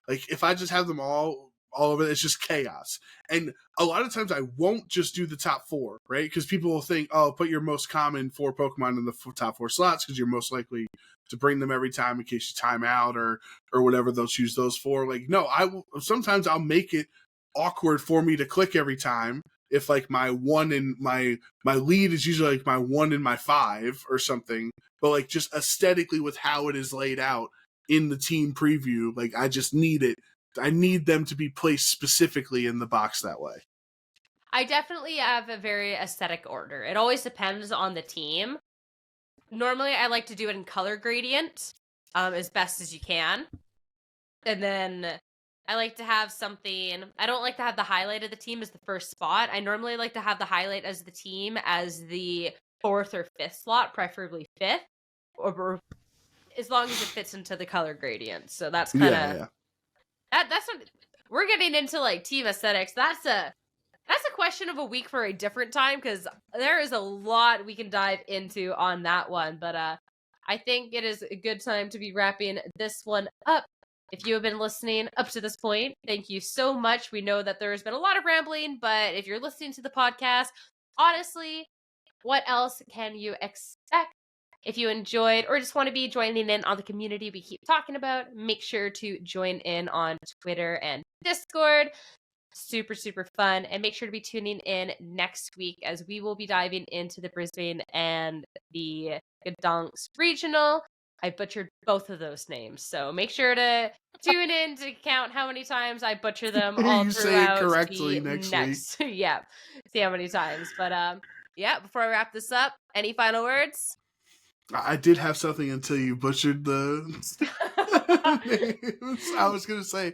if I just have them all over, it's just chaos. And a lot of times I won't just do the top 4, right? Because people will think, oh, put your most common 4 Pokemon in the top 4 slots, because you're most likely to bring them every time in case you time out or whatever. They'll choose those 4. Like, no, sometimes I'll make it awkward for me to click every time. If like my 1 and my lead is usually like my 1 and my 5 or something, but like just aesthetically with how it is laid out in the team preview, like I just need it. I need them to be placed specifically in the box that way. I definitely have a very aesthetic order. It always depends on the team. Normally, I like to do it in color gradient as best as you can. And then I like to have something... I don't like to have the highlight of the team as the first spot. I normally like to have the highlight as the team as the 4th or 5th slot, preferably 5th, or as long as it fits into the color gradient. So that's kind of... Yeah. That's what we're getting into, like team aesthetics. That's a question of a week for a different time, because there is a lot we can dive into on that one. But I think it is a good time to be wrapping this one up. If you have been listening up to this point, thank you so much. We know that there has been a lot of rambling, but if you're listening to the podcast, honestly, what else can you expect? If you enjoyed or just want to be joining in on the community we keep talking about, make sure to join in on Twitter and Discord. Super, super fun. And make sure to be tuning in next week, as we will be diving into the Brisbane and the Gdansk Regional. I butchered both of those names, so make sure to tune in to count how many times I butcher them all you throughout. Say it correctly next week. Yeah, see how many times. But yeah, before I wrap this up, any final words? I did have something until you butchered the names. I was going to say,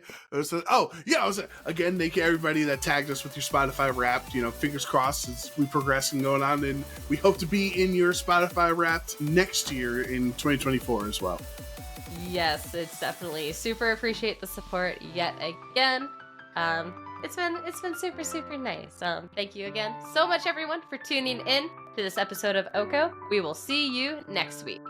again, thank you everybody that tagged us with your Spotify Wrapped. Fingers crossed as we progress and going on, and we hope to be in your Spotify Wrapped next year in 2024 as well. Yes, it's definitely super appreciate the support yet again. It's been super, super nice. Thank you again so much, everyone, for tuning in to this episode of OHKO. We will see you next week.